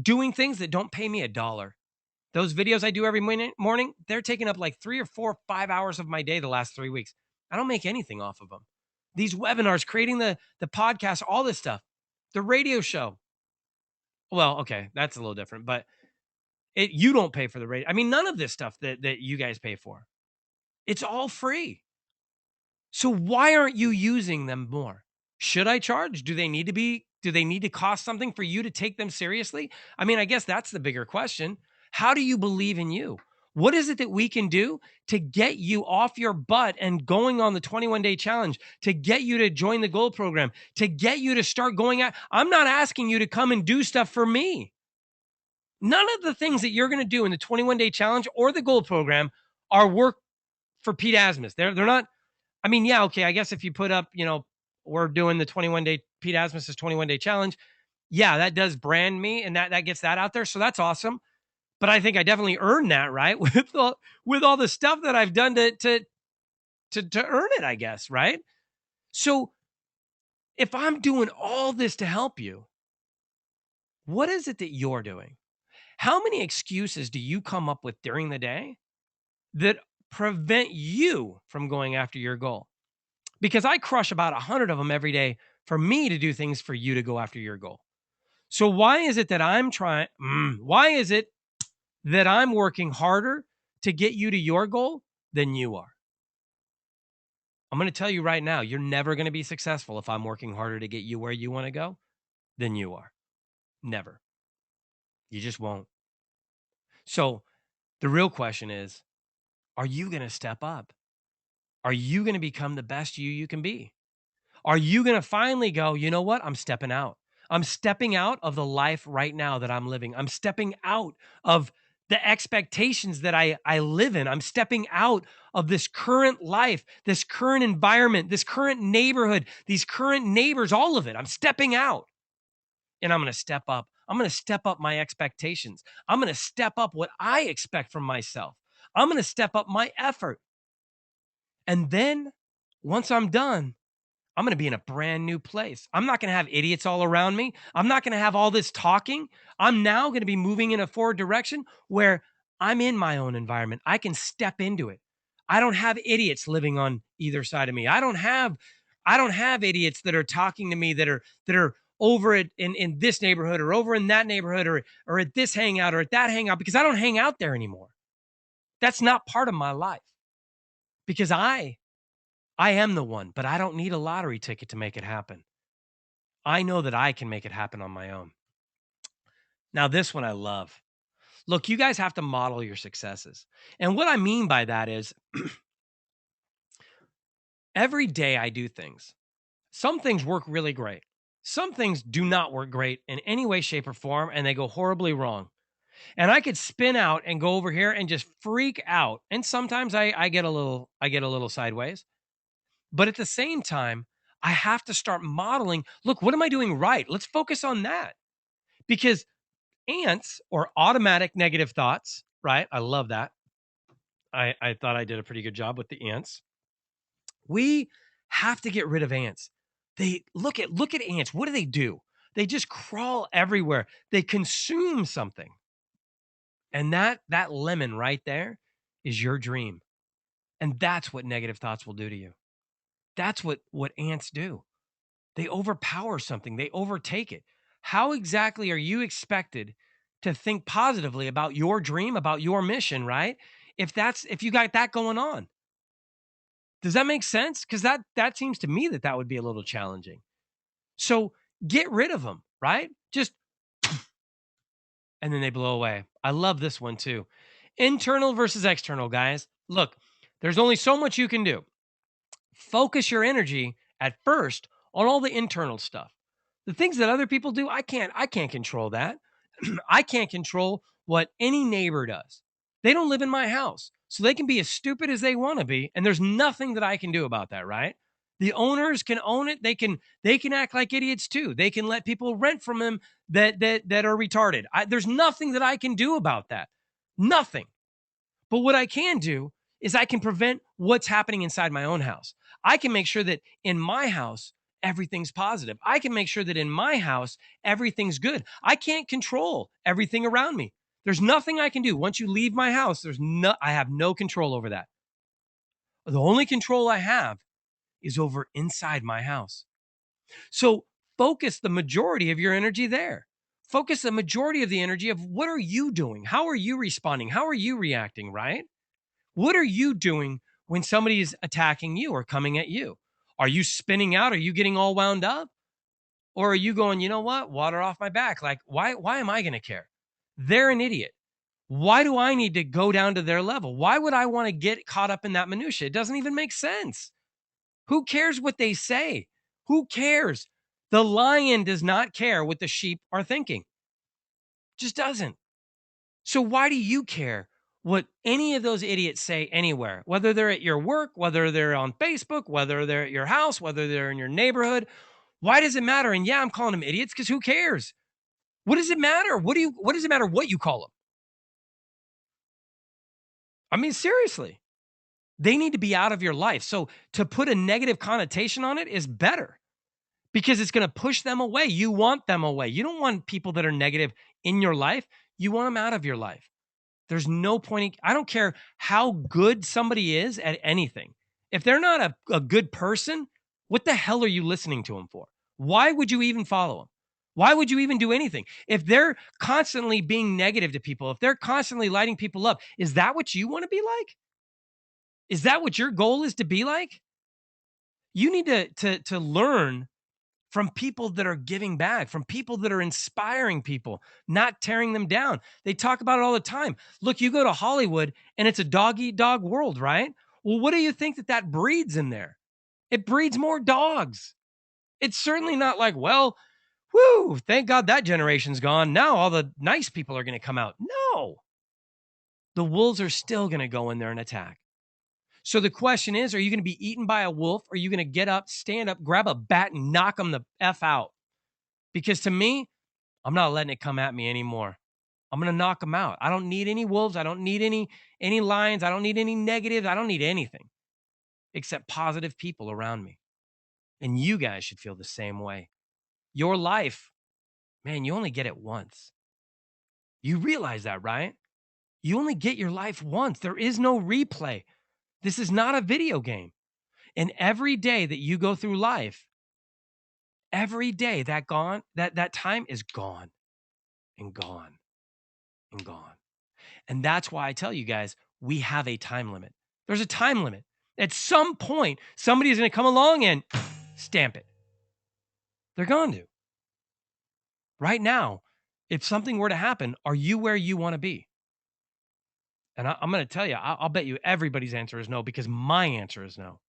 doing things that don't pay me a dollar. Those videos I do every morning, they're taking up like 3 or 4 or 5 hours of my day the last 3 weeks. I don't make anything off of them. These webinars, creating the podcast, all this stuff, the radio show. Well, okay, that's a little different, but you don't pay for the radio. I mean, none of this stuff that you guys pay for. It's all free. So why aren't you using them more? Should I charge? Do they need to cost something for you to take them seriously? I mean, I guess that's the bigger question. How do you believe in you? What is it that we can do to get you off your butt and going on the 21-day challenge, to get you to join the gold program, to get you to start going out? I'm not asking you to come and do stuff for me. None of the things that you're going to do in the 21-day challenge or the gold program are work for Pete Asmus. They're not, I mean, yeah, okay. I guess if you put up, we're doing the 21-day Pete Asmus's 21-day challenge. Yeah, that does brand me and that gets that out there. So that's awesome. But I think I definitely earned that, right? With all the stuff that I've done to earn it, I guess, right? So if I'm doing all this to help you, what is it that you're doing? How many excuses do you come up with during the day that prevent you from going after your goal? Because I crush about 100 of them every day for me to do things for you to go after your goal. So why is it that why is it that I'm working harder to get you to your goal than you are? I'm going to tell you right now, you're never going to be successful if I'm working harder to get you where you want to go than you are. Never. You just won't. So the real question is, are you going to step up? Are you going to become the best you can be? Are you going to finally go, you know what? I'm stepping out. I'm stepping out of the life right now that I'm living. I'm stepping out of the expectations that I live in. I'm stepping out of this current life, this current environment, this current neighborhood, these current neighbors, all of it. I'm stepping out and I'm going to step up. I'm going to step up my expectations. I'm going to step up what I expect from myself. I'm going to step up my effort. And then once I'm done, I'm going to be in a brand new place. I'm not going to have idiots all around me. I'm not going to have all this talking. I'm now going to be moving in a forward direction where I'm in my own environment. I can step into it. I don't have idiots living on either side of me. I don't have idiots that are talking to me that are over in this neighborhood or over in that neighborhood or at this hangout or at that hangout, because I don't hang out there anymore. That's not part of my life, because I am the one, but I don't need a lottery ticket to make it happen. I know that I can make it happen on my own. Now, this one I love. Look, you guys have to model your successes. And what I mean by that is every day I do things. Some things work really great. Some things do not work great in any way, shape, or form, and they go horribly wrong. And I could spin out and go over here and just freak out. And sometimes I get a little sideways. But at the same time, I have to start modeling, look, what am I doing right? Let's focus on that. Because ants, or automatic negative thoughts, right? I love that. I thought I did a pretty good job with the ants. We have to get rid of ants. They look at ants. What do? They just crawl everywhere. They consume something. And that lemon right there is your dream. And that's what negative thoughts will do to you. That's what ants do. They overpower something. They overtake it. How exactly are you expected to think positively about your dream, about your mission, right? If you got that going on. Does that make sense? Because that seems to me that would be a little challenging. So get rid of them, right? Just and then they blow away. I love this one too. Internal versus external, guys. Look, there's only so much you can do. Focus your energy at first on all the internal stuff. The things that other people do, I can't control that. I can't control what any neighbor does. They don't live in my house. So they can be as stupid as they want to be, and there's nothing that I can do about that, right? The owners can own it. They can act like idiots too. They can let people rent from them that are retarded. There's nothing that I can do about that. Nothing. But what I can do is I can prevent what's happening inside my own house. I can make sure that in my house, everything's positive. I can make sure that in my house, everything's good. I can't control everything around me. There's nothing I can do. Once you leave my house, I have no control over that. The only control I have is over inside my house. So focus the majority of your energy there. Focus the majority of the energy of what are you doing? How are you responding? How are you reacting, right? What are you doing when somebody is attacking you or coming at you? Are you spinning out? Are you getting all wound up? Or are you going, you know what? Water off my back. Like, why am I going to care? They're an idiot. Why do I need to go down to their level? Why would I want to get caught up in that minutia? It doesn't even make sense. Who cares what they say? Who cares? The lion does not care what the sheep are thinking. Just doesn't. So why do you care what any of those idiots say anywhere? Whether they're at your work, whether they're on Facebook, whether they're at your house, whether they're in your neighborhood. Why does it matter? And yeah, I'm calling them idiots because who cares? What does it matter? What does it matter what you call them? I mean, seriously. They need to be out of your life. So to put a negative connotation on it is better because it's going to push them away. You want them away. You don't want people that are negative in your life. You want them out of your life. There's no point. I don't care how good somebody is at anything. If they're not a good person, what the hell are you listening to them for? Why would you even follow them? Why would you even do anything? If they're constantly being negative to people, if they're constantly lighting people up, is that what you want to be like? Is that what your goal is to be like? You need to learn from people that are giving back, from people that are inspiring people, not tearing them down. They talk about it all the time. Look, you go to Hollywood and it's a dog eat dog world, right? Well, what do you think that breeds in there? It breeds more dogs. It's certainly not like, well, whoo, thank God that generation's gone. Now all the nice people are going to come out. No. the wolves are still going to go in there and attack. So the question is, are you going to be eaten by a wolf? Or are you going to get up, stand up, grab a bat and knock them the F out? Because to me, I'm not letting it come at me anymore. I'm going to knock them out. I don't need any wolves. I don't need any lions. I don't need any negatives. I don't need anything except positive people around me. And you guys should feel the same way. Your life, man, you only get it once. You realize that, right? You only get your life once. There is no replay. This is not a video game. And every day that you go through life, every day that time is gone and gone and gone. And that's why I tell you guys, we have a time limit. There's a time limit. At some point, somebody is going to come along and stamp it. They're going to. Right now, if something were to happen, are you where you want to be? And I'm going to tell you, I'll bet you everybody's answer is no, because my answer is no.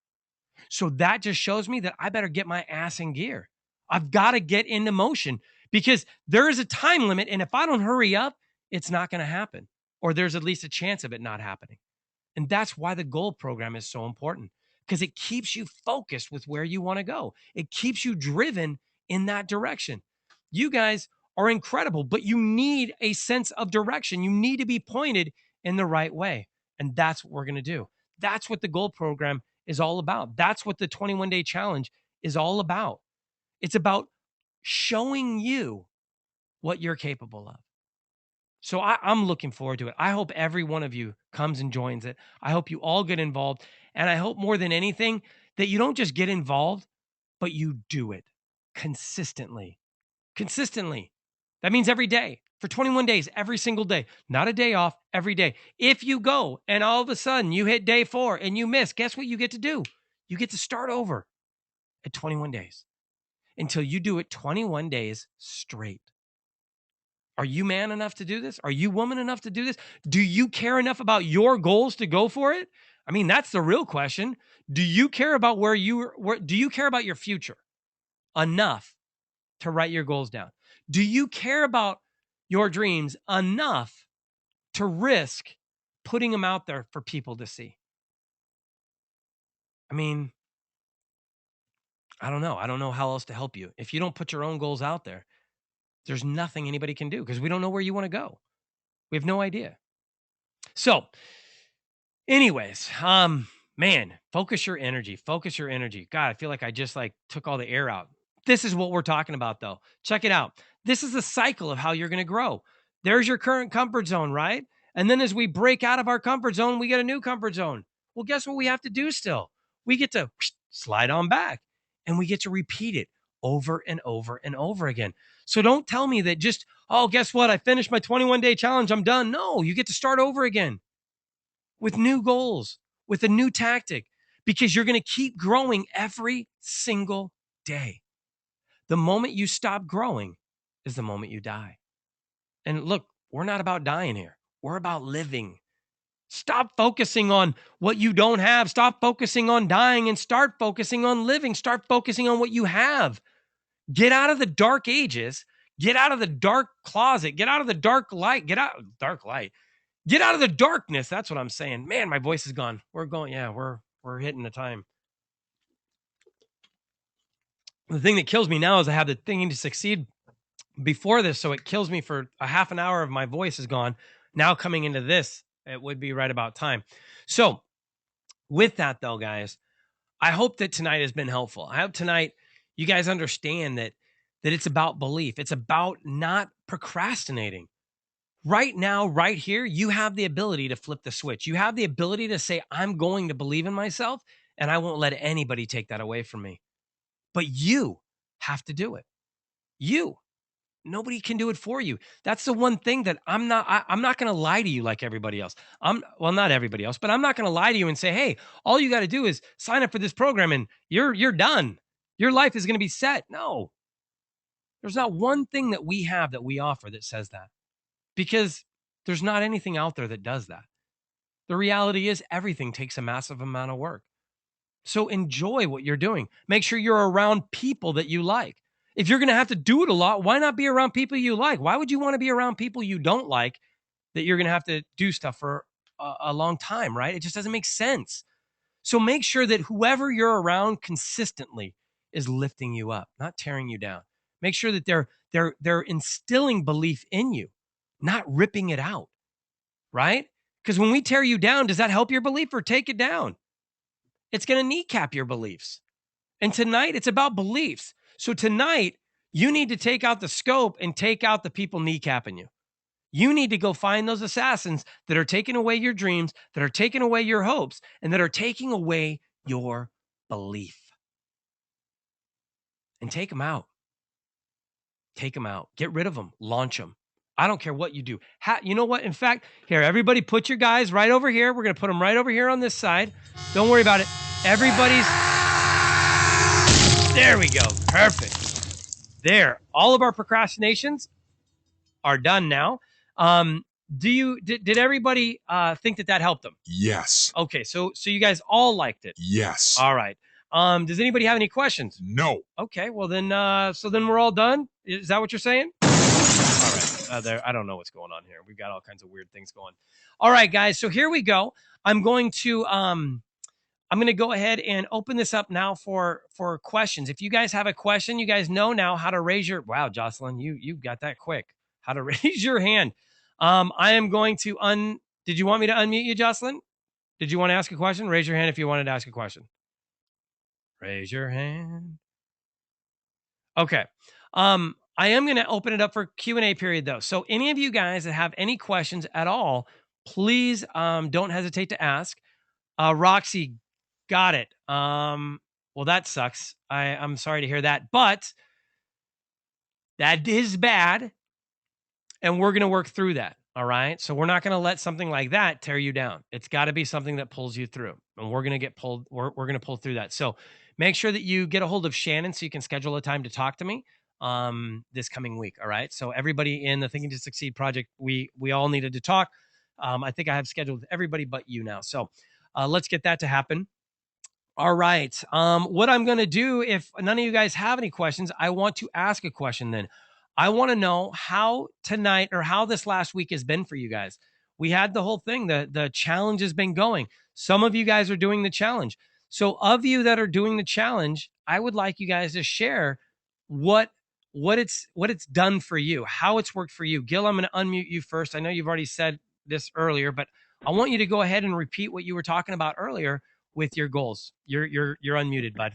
So that just shows me that I better get my ass in gear. I've got to get into motion because there is a time limit. And if I don't hurry up, it's not going to happen, or there's at least a chance of it not happening. And that's why the goal program is so important, because it keeps you focused with where you want to go. It keeps you driven in that direction. You guys are incredible, but you need a sense of direction. You need to be pointed in the right way. And that's what we're going to do. That's what the goal program is all about. That's what the 21-day challenge is all about. It's about showing you what you're capable of. So I'm looking forward to it. I hope every one of you comes and joins it. I hope you all get involved. And I hope more than anything that you don't just get involved, but you do it consistently. Consistently. That means every day for 21 days, every single day, not a day off, every day. If you go and all of a sudden you hit day 4 and you miss, guess what you get to do? You get to start over at 21 days until you do it 21 days straight. Are you man enough to do this? Are you woman enough to do this? Do you care enough about your goals to go for it? I mean, that's the real question. Do you care about do you care about your future enough to write your goals down? Do you care about your dreams enough to risk putting them out there for people to see? I mean, I don't know. I don't know how else to help you. If you don't put your own goals out there, there's nothing anybody can do because we don't know where you want to go. We have no idea. So, anyways, man, focus your energy. Focus your energy. God, I feel like I just took all the air out. This is what we're talking about, though. Check it out. This is the cycle of how you're going to grow. There's your current comfort zone, right? And then as we break out of our comfort zone, we get a new comfort zone. Well, guess what we have to do still? We get to slide on back and we get to repeat it over and over and over again. So don't tell me that just, oh, guess what? I finished my 21-day challenge. I'm done. No, you get to start over again with new goals, with a new tactic, because you're going to keep growing every single day. The moment you stop growing is the moment you die. And look, we're not about dying here. We're about living. Stop focusing on what you don't have. Stop focusing on dying and start focusing on living. Start focusing on what you have. Get out of the dark ages. Get out of the dark closet. Get out of the dark light. Get out of dark light. Get out of the darkness. That's what I'm saying. Man, my voice is gone. We're going. Yeah, we're hitting the time. The thing that kills me now is I have the Thinking to Succeed before this, so it kills me for a half an hour of my voice is gone. Now coming into this, it would be right about time. So with that though, guys, I hope that tonight has been helpful. I hope tonight you guys understand that it's about belief. It's about not procrastinating. Right now, right here, you have the ability to flip the switch. You have the ability to say, I'm going to believe in myself and I won't let anybody take that away from me. But you have to do it. Nobody can do it for you. That's the one thing that I'm not going to lie to you like everybody else. Not everybody else, but I'm not going to lie to you and say, hey, all you got to do is sign up for this program and you're done. Your life is going to be set. No, there's not one thing that we have that we offer that says that, because there's not anything out there that does that. The reality is everything takes a massive amount of work. So enjoy what you're doing. Make sure you're around people that you like. If you're going to have to do it a lot, why not be around people you like? Why would you want to be around people you don't like that you're going to have to do stuff for a long time, right? It just doesn't make sense. So make sure that whoever you're around consistently is lifting you up, not tearing you down. Make sure that they're instilling belief in you, not ripping it out, right? Because when we tear you down, does that help your belief or take it down? It's going to kneecap your beliefs. And tonight, it's about beliefs. So tonight, you need to take out the scope and take out the people kneecapping you. You need to go find those assassins that are taking away your dreams, that are taking away your hopes, and that are taking away your belief. And take them out. Take them out. Get rid of them. Launch them. I don't care what you do. You know what? In fact, here, everybody put your guys right over here. We're going to put them right over here on this side. Don't worry about it. Everybody's... There we go. Perfect. There. All of our procrastinations are done now. Did everybody think that helped them? Yes. Okay, so you guys all liked it. Yes. All right. Does anybody have any questions? No. Okay, well then we're all done. Is that what you're saying? All right. I don't know what's going on here. We've got all kinds of weird things going. All right, guys. So here we go. I'm going to go ahead and open this up now for questions. If you guys have a question, you guys know now how to raise your... Wow, Jocelyn, you got that quick. How to raise your hand. I am going to Did you want me to unmute you, Jocelyn? Did you want to ask a question? Raise your hand if you wanted to ask a question. Raise your hand. Okay. I am going to open it up for Q&A period though. So any of you guys that have any questions at all, please don't hesitate to ask. Roxy, got it. Well, that sucks. I'm sorry to hear that, but that is bad. And we're going to work through that. All right. So we're not going to let something like that tear you down. It's got to be something that pulls you through, and we're going to get pulled. We're going to pull through that. So make sure that you get a hold of Shannon so you can schedule a time to talk to me this coming week. All right. So everybody in the Thinking to Succeed project, we all needed to talk. I think I have scheduled with everybody but you now. So let's get that to happen. All right. What I'm going to do, if none of you guys have any questions, I want to ask a question then. I want to know how tonight or how this last week has been for you guys. We had the whole thing. The challenge has been going. Some of you guys are doing the challenge. So of you that are doing the challenge, I would like you guys to share what it's done for you, how it's worked for you. Gil, I'm going to unmute you first. I know you've already said this earlier, but I want you to go ahead and repeat what you were talking about earlier with your goals. You're unmuted, bud.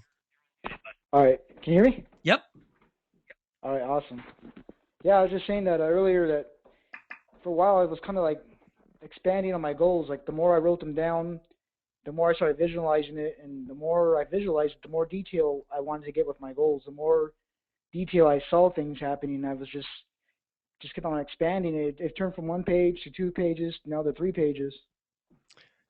All right. Can you hear me? Yep. All right, awesome. Yeah, I was just saying that earlier that for a while I was kind of like expanding on my goals. Like the more I wrote them down, the more I started visualizing it, and the more I visualized it, the more detail I wanted to get with my goals. The more detail I saw things happening, I was just kept on expanding it. It turned from 1 page to 2 pages, now to 3 pages.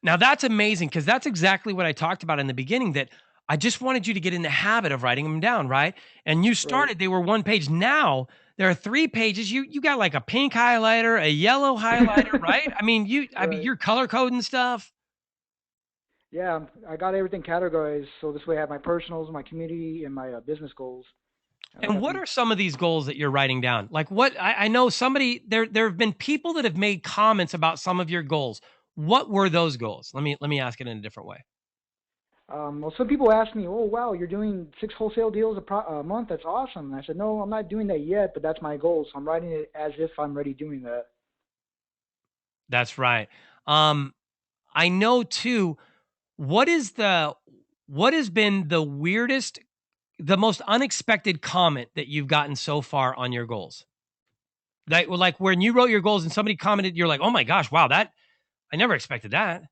Now that's amazing, because that's exactly what I talked about in the beginning, that I just wanted you to get in the habit of writing them down, right? And you started, right. They were 1 page. Now there are 3 pages. You got like a pink highlighter, a yellow highlighter, right? I mean, you're color coding stuff. Yeah, I got everything categorized. So this way I have my personals, my community, and my business goals. And what are some of these goals that you're writing down? Like what, I know there have been people that have made comments about some of your goals. What were those goals? Let me ask it in a different way. Well, some people ask me, "Oh, wow, you're doing 6 wholesale deals a month. That's awesome." And I said, "No, I'm not doing that yet, but that's my goal. So I'm writing it as if I'm already doing that." That's right. I know too. What has been the weirdest, the most unexpected comment that you've gotten so far on your goals? Like when you wrote your goals and somebody commented, you're like, "Oh my gosh, wow, I never expected that."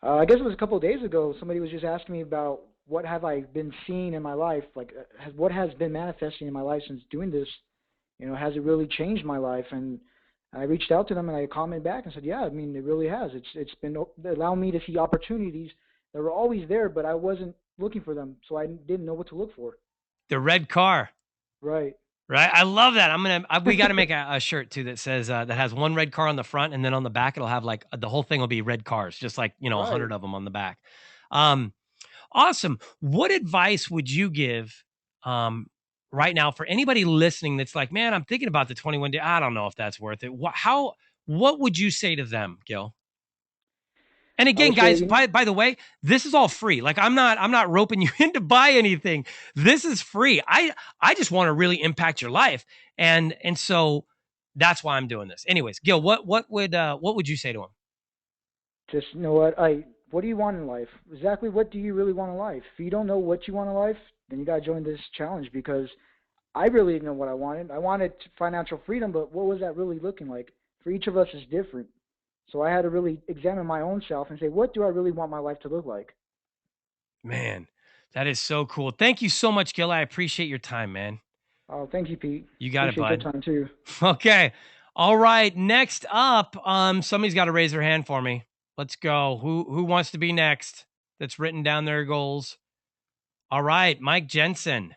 I guess it was a couple of days ago. Somebody was just asking me about what have I been seeing in my life, like what has been manifesting in my life since doing this. Has it really changed my life? And I reached out to them and I commented back and said, "Yeah, I mean, it really has. It's been allowing me to see opportunities that were always there, but I wasn't looking for them, so I didn't know what to look for." The red car. Right. Right. I love that. We got to make a shirt too that says that has 1 red car on the front, and then on the back it'll have like the whole thing will be red cars, just like 100 of them on the back. Awesome. What advice would you give right now for anybody listening that's like, "Man, I'm thinking about the 21 day. I don't know if that's worth it." What would you say to them, Gil? And I again, would say, guys, by the way, this is all free. Like I'm not roping you in to buy anything. This is free. I just want to really impact your life. And so that's why I'm doing this. Anyways, Gil, what would you say to him? just you know what do you want in life? Exactly what do you really want in life? If you don't know what you want in life, then you gotta join this challenge because I really didn't know what I wanted. I wanted financial freedom, but what was that really looking like? For each of us is different. So I had to really examine my own self and say, what do I really want my life to look like? Man, that is so cool. Thank you so much, Gil. I appreciate your time, man. Oh, thank you, Pete. You got it, Appreciate your bud. time too. Okay. All right. Next up, somebody's got to raise their hand for me. Let's go. Who wants to be next? That's written down their goals. All right, Mike Jensen,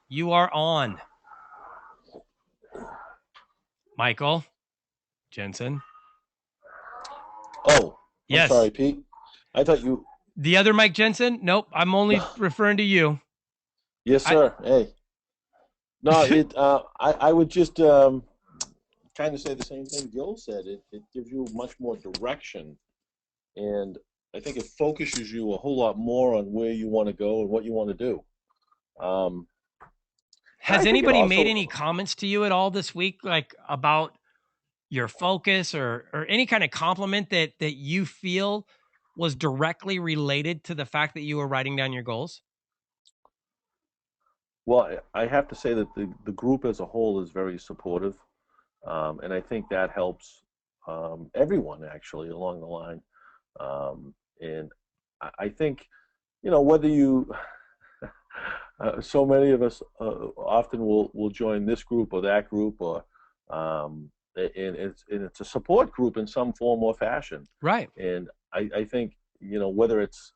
you are on. Michael Jensen. Oh, Yes. I'm sorry, Pete. I thought you. The other Mike Jensen? Nope. I'm only referring to you. Yes, sir. Hey. No, I would just kind of say the same thing Gil said. It gives you much more direction, and I think it focuses you a whole lot more on where you want to go and what you want to do. Has anybody made any comments to you at all this week, like about your focus or any kind of compliment that you feel was directly related to the fact that you were writing down your goals? Well, I have to say that the group as a whole is very supportive, and I think that helps everyone actually along the line. And I think, whether you, so many of us often will join this group or that group, or and it's a support group in some form or fashion. Right. And I think, whether it's,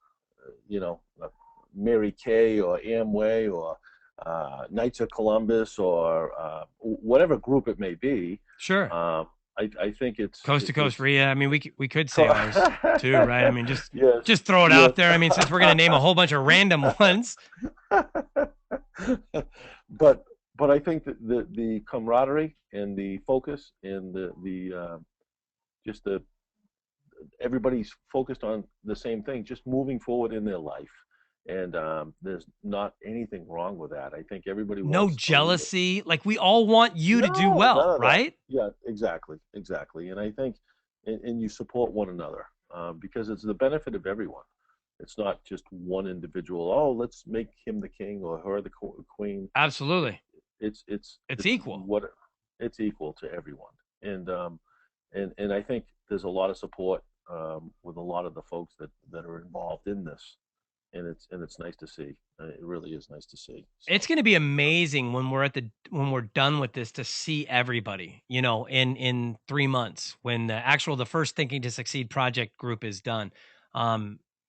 Mary Kay or Amway or Knights of Columbus or whatever group it may be. Sure. I think it's Coast to Coast RIA. I mean, we could say ours too, right? I mean, just throw it out there. I mean, since we're going to name a whole bunch of random ones. But I think that the camaraderie and the focus and everybody's focused on the same thing, just moving forward in their life. And there's not anything wrong with that. I think everybody wants no jealousy. Like we all want you to do well, right? Yeah, exactly. And I think, and you support one another because it's the benefit of everyone. It's not just one individual. Oh, let's make him the king or her the queen. Absolutely. It's equal. It's equal to everyone. And I think there's a lot of support with a lot of the folks that are involved in this. And it's nice to see. It really is nice to see. So. It's going to be amazing when we're done with this to see everybody, in 3 months when the first Thinking to Succeed project group is done,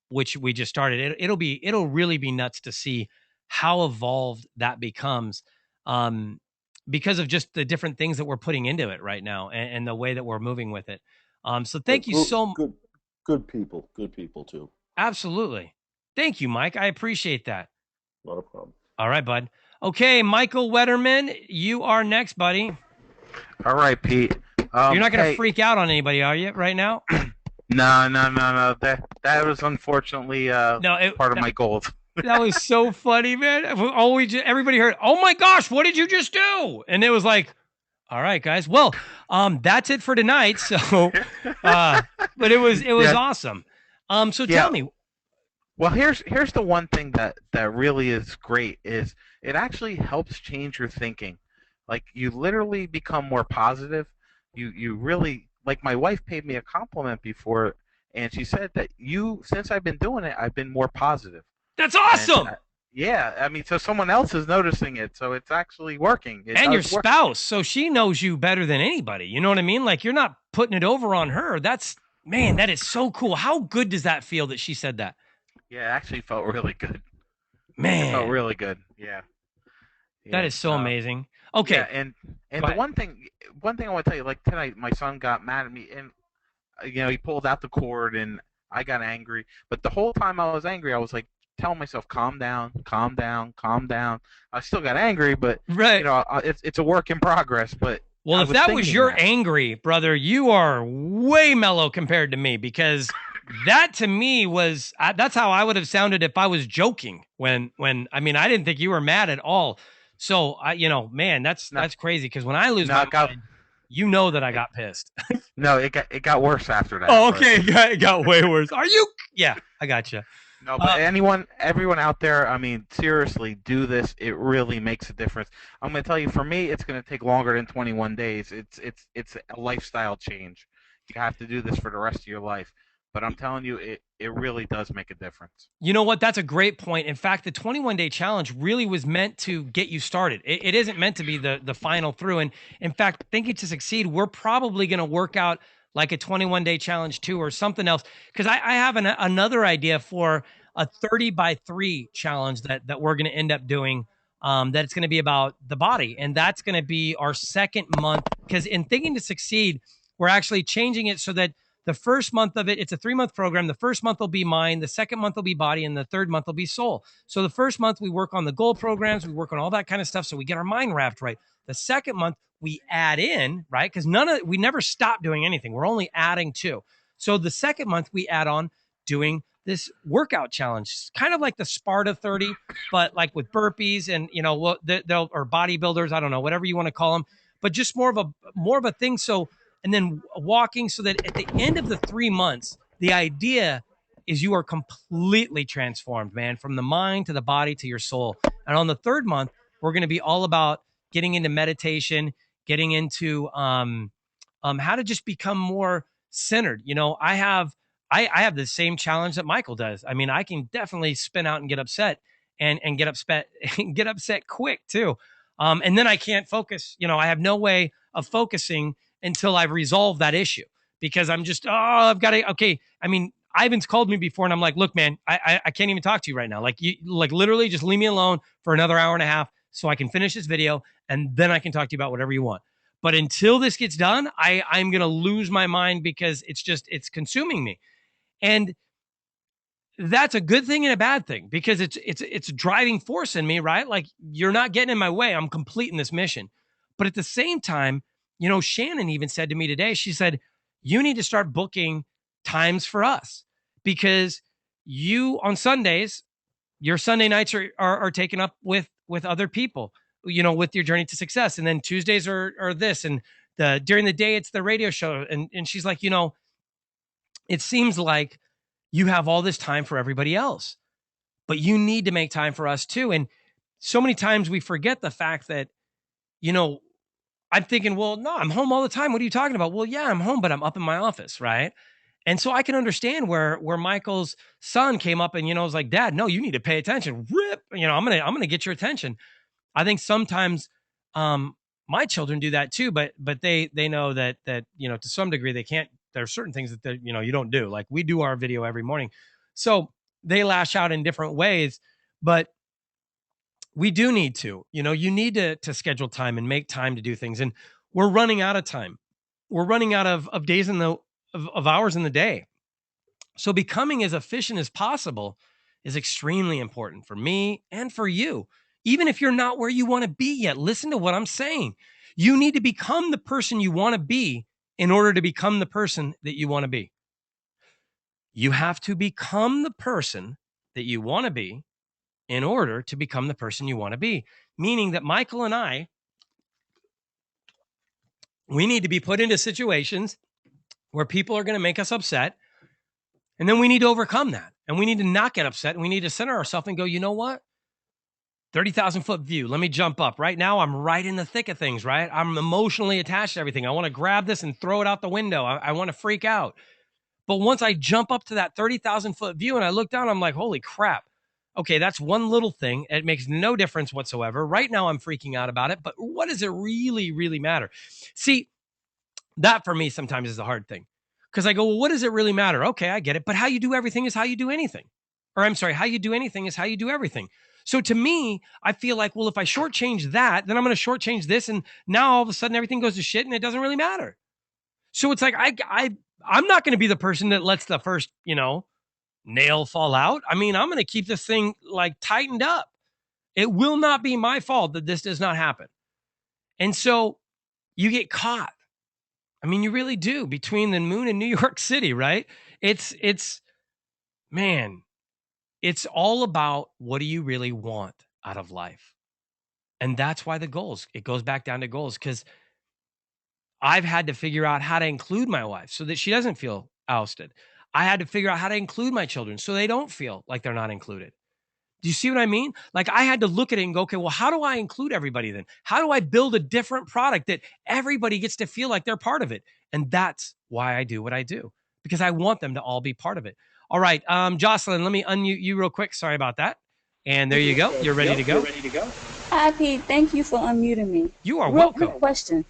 which we just started. It'll really be nuts to see how evolved that becomes, because of just the different things that we're putting into it right now and the way that we're moving with it. So thank you so much. Good people too. Absolutely. Thank you, Mike. I appreciate that. Not a problem. All right, bud. Okay, Michael Wetterman, you are next, buddy. All right, Pete. You're not going to freak out on anybody, are you, right now? No. That was unfortunately part of my goals. That was so funny, man. Everybody heard, oh my gosh, what did you just do? And it was like, all right, guys. Well, that's it for tonight. So, but it was awesome. So tell me. Well, here's the one thing that really is great is it actually helps change your thinking. Like you literally become more positive. You really, like my wife paid me a compliment before, and she said that since I've been doing it, I've been more positive. That's awesome. And, yeah, I mean, so someone else is noticing it, so it's actually working. And your spouse, so she knows you better than anybody. You know what I mean? Like you're not putting it over on her. That is so cool. How good does that feel that she said that? Yeah, it actually felt really good. Man. It felt really good. Yeah. That is so amazing. Okay. Yeah, and the one thing I want to tell you, like tonight, my son got mad at me, and he pulled out the cord, and I got angry. But the whole time I was angry, I was like telling myself, "Calm down, calm down, calm down." I still got angry, but right. It's a work in progress. But well, if that was your angry, brother, you are way mellow compared to me because that to me was, that's how I would have sounded if I was joking when, I mean, I didn't think you were mad at all. So man, that's crazy. Cause when I lose my mind, you know that I got pissed. No, it got worse after that. Oh, okay. It got way worse. Are you? Yeah, I got you. No, but everyone out there, I mean, seriously, do this. It really makes a difference. I'm going to tell you, for me, it's going to take longer than 21 days. It's a lifestyle change. You have to do this for the rest of your life. But I'm telling you, it really does make a difference. You know what? That's a great point. In fact, the 21-day challenge really was meant to get you started. It isn't meant to be the final through. And in fact, Thinking to Succeed, we're probably going to work out like a 21-day challenge too, or something else. Because I have another idea for a 30 by 3 challenge that we're going to end up doing. That it's going to be about the body. And that's going to be our second month. Because in Thinking to Succeed, we're actually changing it so that the first month of it, it's a 3-month program. The first month will be mind, the second month will be body, and the third month will be soul. So the first month we work on the goal programs, we work on all that kind of stuff, so we get our mind wrapped right. The second month we add in, right? Because we never stop doing anything. We're only adding to. So the second month we add on doing this workout challenge. It's kind of like the Sparta 30, but like with burpees and they'll or bodybuilders, I don't know, whatever you want to call them, but just more of a thing. So. And then walking, so that at the end of the 3 months, the idea is you are completely transformed, man, from the mind to the body to your soul. And on the third month, we're going to be all about getting into meditation, getting into how to just become more centered. I have the same challenge that Michael does. I mean, I can definitely spin out and get upset and get upset get upset quick too. And then I can't focus. I have no way of focusing until I've resolved that issue, because I'm just, I've got to, okay. I mean, Ivan's called me before and I'm like, look, man, I can't even talk to you right now. Like literally just leave me alone for another hour and a half so I can finish this video. And then I can talk to you about whatever you want. But until this gets done, I'm going to lose my mind, because it's consuming me. And that's a good thing and a bad thing, because it's a driving force in me, right? Like, you're not getting in my way. I'm completing this mission. But at the same time, Shannon even said to me today, she said, you need to start booking times for us, because you on Sundays, your Sunday nights are taken up with other people, with your journey to success. And then Tuesdays are this, and during the day, it's the radio show. And she's like, it seems like you have all this time for everybody else, but you need to make time for us too. And so many times we forget the fact that, I'm thinking, well, no, I'm home all the time. What are you talking about? Well, yeah, I'm home, but I'm up in my office, right? And so I can understand where Michael's son came up and, was like, Dad, no, you need to pay attention. Rip, I'm gonna get your attention. I think sometimes my children do that too, but they know that to some degree they can't. There are certain things that you don't do. Like, we do our video every morning, so they lash out in different ways, but we do need to, you need to schedule time and make time to do things. And we're running out of time. We're running out of days of hours in the day. So becoming as efficient as possible is extremely important for me and for you. Even if you're not where you want to be yet, listen to what I'm saying. You need to become the person you want to be in order to become the person that you want to be. You have to become the person that you want to be in order to become the person you want to be. Meaning that Michael and I, we need to be put into situations where people are going to make us upset. And then we need to overcome that. And we need to not get upset. And we need to center ourselves and go, you know what? 30,000 foot view. Let me jump up. Right now, I'm right in the thick of things, right? I'm emotionally attached to everything. I want to grab this and throw it out the window. I want to freak out. But once I jump up to that 30,000 foot view and I look down, I'm like, holy crap. Okay, that's one little thing. It makes no difference whatsoever. Right now, I'm freaking out about it. But what does it really, really matter? See, that for me sometimes is a hard thing. Because I go, well, what does it really matter? Okay, I get it. But how you do everything is how you do anything. Or I'm sorry, how you do anything is how you do everything. So to me, I feel like, well, if I shortchange that, then I'm going to shortchange this. And now all of a sudden everything goes to shit and it doesn't really matter. So it's like, I'm not going to be the person that lets the first, nail fall out. I mean, I'm going to keep this thing like tightened up. It will not be my fault that this does not happen. And so you get caught. I mean, you really do, between the moon and New York City, right? It's man, it's all about what do you really want out of life. And that's why the goals, it goes back down to goals, because I've had to figure out how to include my wife so that she doesn't feel ousted. I had to figure out how to include my children so they don't feel like they're not included. Do you see what I mean? Like I had to look at it and go, okay, well, how do I include everybody then? How do I build a different product that everybody gets to feel like they're part of it? And that's why I do what I do, because I want them to all be part of it. All right, Jocelyn, let me unmute you real quick. Sorry about that. And there you go. You're ready to go. Hi, Pete. Thank you for unmuting me. You are Real welcome. quick question.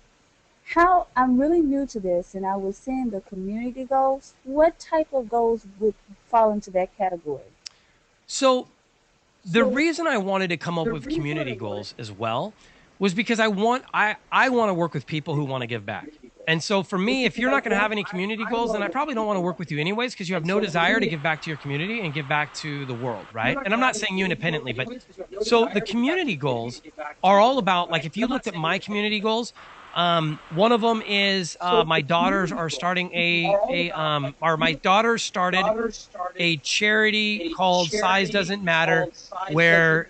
How I'm really new to this, and I was seeing the community goals. What type of goals would fall into that category? So the reason I wanted to come up with community goals as well was because I want to work with people who want to give back. And so for me, if you're not going to have any community goals, then I probably don't want to work with you anyways, because you have no desire to give back to your community and give back to the world, right? And I'm not saying you independently, but so the community goals are all about, like, if you looked at my community goals, one of them is my daughters are starting my daughter started a charity called Size Doesn't Matter, where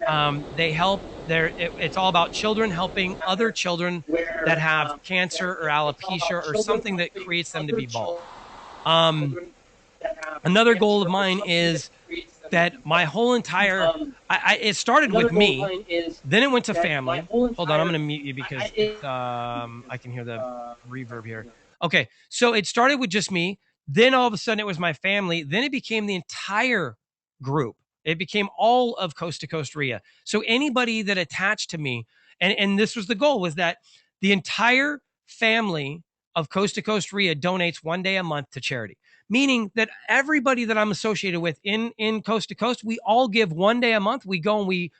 they help it's all about children helping other children that have cancer or alopecia or something that creates them to be bald. Another goal of mine is that my whole entire it started with me, then it went to family. Hold on, I'm going to mute you because I can hear the reverb here. Okay, so it started with just me, then all of a sudden it was my family, then it became the entire group. It became all of Coast to Coast RIA. So anybody that attached to me, and this was the goal, was that the entire family of Coast to Coast RIA donates one day a month to charity. Meaning that everybody that I'm associated with in Coast to Coast, we all give one day a month. We go and we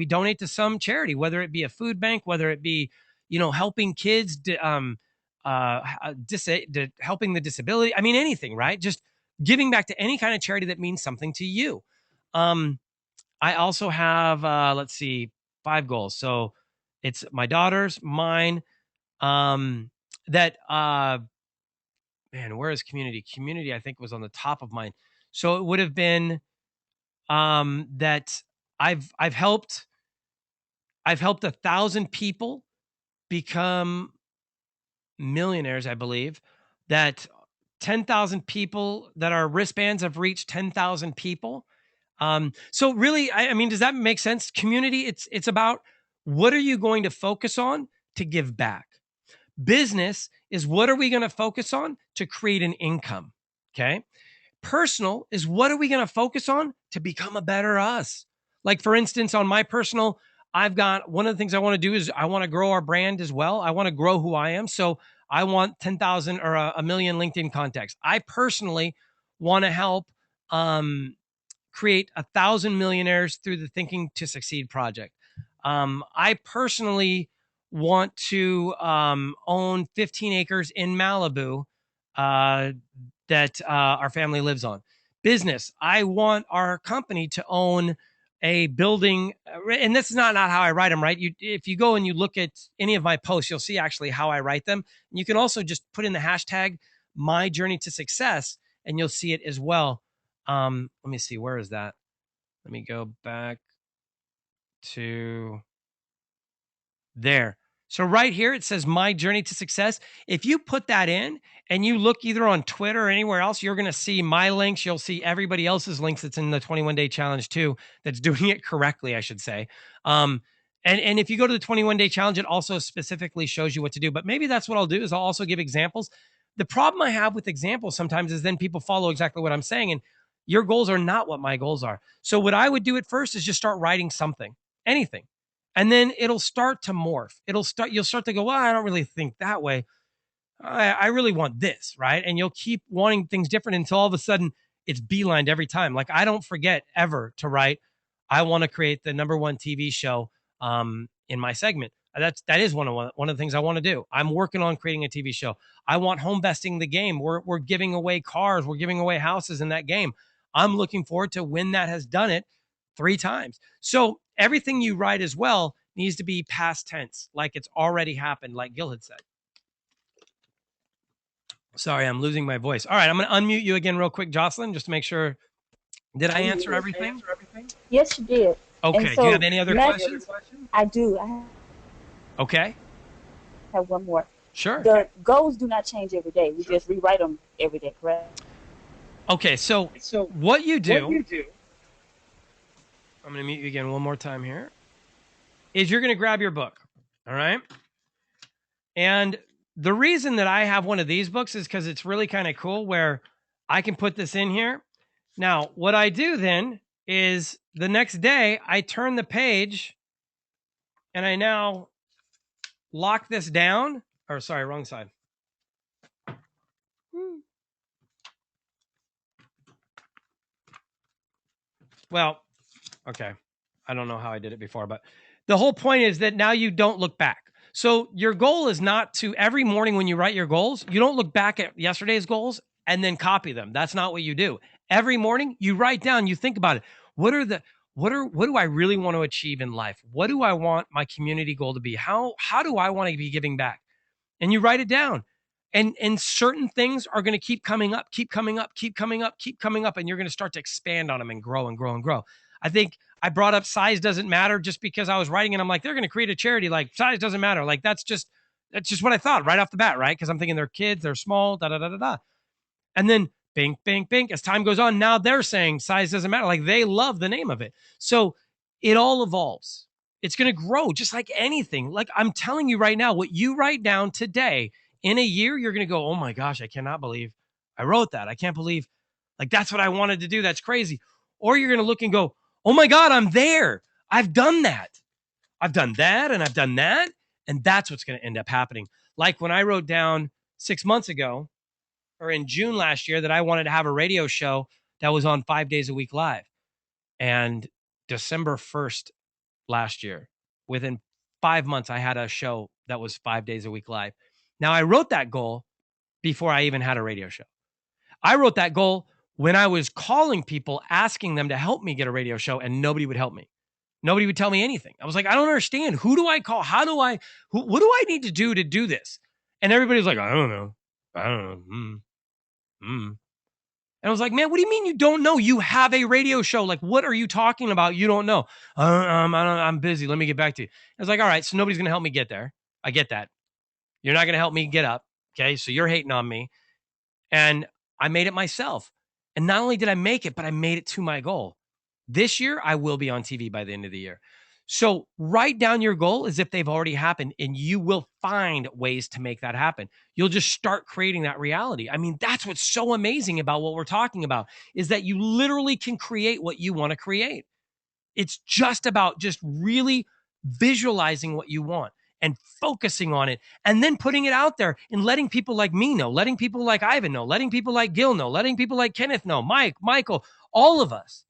donate to some charity, whether it be a food bank, whether it be, helping kids, helping the disability. I mean, anything, right? Just giving back to any kind of charity that means something to you. I also have, let's see, 5 goals. So it's my daughters, mine, that, man, where is community? Community, I think, was on the top of mine. So it would have been that I've helped 1,000 people become millionaires, I believe. That 10,000 people that our wristbands have reached 10,000 people. So really, I mean, does that make sense? Community, it's about what are you going to focus on to give back? Business is what are we going to focus on to create an income? Okay. Personal is what are we going to focus on to become a better us? Like, for instance, on my personal, I've got one of the things I want to do is I want to grow our brand as well. I want to grow who I am. So I want 10,000 or a million LinkedIn contacts. I personally want to help create 1,000 millionaires through the Thinking to Succeed project. I personally want to own 15 acres in Malibu that our family lives on. Business, I want our company to own a building, and this is not how I write them, right? If you go and you look at any of my posts, you'll see actually how I write them. And you can also just put in the hashtag My Journey to Success, and you'll see it as well. Let me see, where is that? Let me go back to there. So right here, it says My Journey to Success. If you put that in and you look either on Twitter or anywhere else, you're going to see my links. You'll see everybody else's links that's in the 21-day challenge too, that's doing it correctly, I should say. And if you go to the 21-day challenge, it also specifically shows you what to do. But maybe that's what I'll do is I'll also give examples. The problem I have with examples sometimes is then people follow exactly what I'm saying. And your goals are not what my goals are. So what I would do at first is just start writing something, anything. And then it'll start to morph. You'll start to go, well, I don't really think that way. I really want this, right? And you'll keep wanting things different until all of a sudden it's beelined every time. Like, I don't forget ever to write, I want to create the #1 TV show in my segment. That is one of the things I want to do. I'm working on creating a TV show. I want home vesting the game. We're giving away cars. We're giving away houses in that game. I'm looking forward to when that has done it 3 times. So everything you write as well needs to be past tense, like it's already happened, like Gil had said. Sorry, I'm losing my voice. All right, I'm going to unmute you again real quick, Jocelyn, just to make sure. Did I answer everything? Yes, you did. Okay. Do you have any other questions? I do. I Okay. have one more. Sure. The goals do not change every day. We just rewrite them every day, correct? Okay, so what you do, I'm going to mute you again one more time here, is you're going to grab your book, all right? And the reason that I have one of these books is because it's really kind of cool where I can put this in here. Now, what I do then is the next day, I turn the page and I now lock this down. Or sorry, wrong side. Well, okay. I don't know how I did it before, but the whole point is that now you don't look back. So your goal is not to every morning when you write your goals, you don't look back at yesterday's goals and then copy them. That's not what you do. Every morning you write down, you think about it. What do I really want to achieve in life? What do I want my community goal to be? How do I want to be giving back? And you write it down. And certain things are going to keep coming up, keep coming up, keep coming up, keep coming up, and you're going to start to expand on them and grow and grow and grow. I think I brought up size doesn't matter just because I was writing and I'm like, they're going to create a charity. Like size doesn't matter. Like that's just what I thought right off the bat, right? Because I'm thinking they're kids, they're small, da da da da da. And then bing, bing, bing. As time goes on, now they're saying size doesn't matter. Like they love the name of it. So it all evolves. It's going to grow just like anything. Like I'm telling you right now, what you write down today, in a year, you're going to go, oh my gosh, I cannot believe I wrote that. I can't believe like that's what I wanted to do. That's crazy. Or you're going to look and go, oh my God, I'm there. I've done that. I've done that and I've done that. And that's what's going to end up happening. Like when I wrote down 6 months ago or in June last year that I wanted to have a radio show that was on 5 days a week live. And December 1st last year, within 5 months, I had a show that was 5 days a week live. Now, I wrote that goal before I even had a radio show. I wrote that goal when I was calling people, asking them to help me get a radio show, and nobody would help me. Nobody would tell me anything. I was like, I don't understand. Who do I call? What do I need to do this? And everybody's like, I don't know. And I was like, man, what do you mean you don't know? You have a radio show. Like, what are you talking about? You don't know. I'm busy. Let me get back to you. I was like, all right, so nobody's going to help me get there. I get that. You're not going to help me get up. Okay. So you're hating on me. And I made it myself. And not only did I make it, but I made it to my goal. This year, I will be on TV by the end of the year. So write down your goal as if they've already happened, and you will find ways to make that happen. You'll just start creating that reality. I mean, that's what's so amazing about what we're talking about, is that you literally can create what you want to create. It's just about just really visualizing what you want and focusing on it, and then putting it out there and letting people like me know, letting people like Ivan know, letting people like Gil know, letting people like Kenneth know, Mike, Michael, all of us.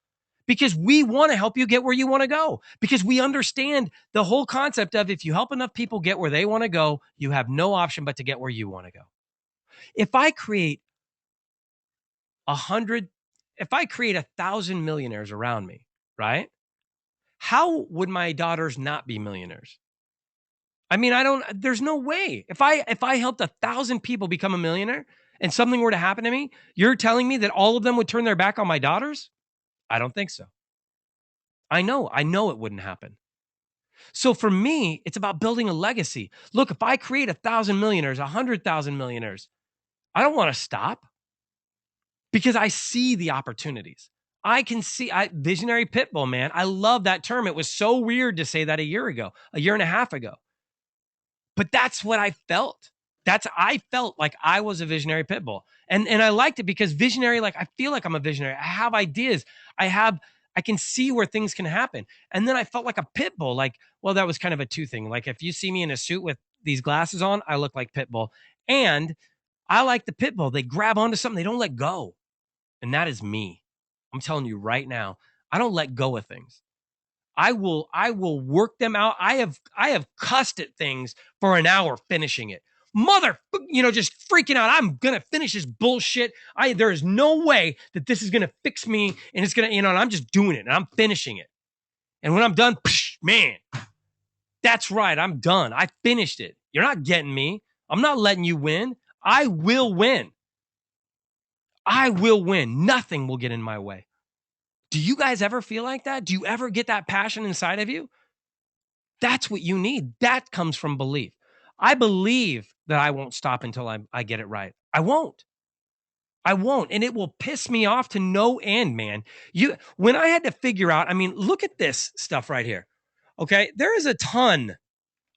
Because we want to help you get where you want to go. Because we understand the whole concept of if you help enough people get where they want to go, you have no option but to get where you want to go. If I create 1,000 millionaires around me, right? How would my daughters not be millionaires? I mean, there's no way. If I helped 1,000 people become a millionaire and something were to happen to me, you're telling me that all of them would turn their back on my daughters? I don't think so. I know it wouldn't happen. So for me, it's about building a legacy. Look, if I create 1,000 millionaires, 100,000 millionaires, I don't want to stop because I see the opportunities. I can see visionary pitbull, man. I love that term. It was so weird to say that a year and a half ago. But that's what I felt. I felt like I was a visionary pitbull. And I liked it because visionary, like I feel like I'm a visionary. I have ideas. I can see where things can happen. And then I felt like a pitbull. Like, well, that was kind of a two thing. Like if you see me in a suit with these glasses on, I look like pitbull. And I like the pitbull. They grab onto something, they don't let go. And that is me. I'm telling you right now, I don't let go of things. I will work them out. I have cussed at things for an hour finishing it. Just freaking out. I'm going to finish this bullshit. There is no way that this is going to fix me and it's going to, and I'm just doing it and I'm finishing it. And when I'm done, man, that's right. I'm done. I finished it. You're not getting me. I'm not letting you win. I will win. I will win. Nothing will get in my way. Do you guys ever feel like that? Do you ever get that passion inside of you? That's what you need. That comes from belief. I believe that I won't stop until I get it right. I won't. And it will piss me off to no end, man. When I had to figure out, I mean, look at this stuff right here. Okay. There is a ton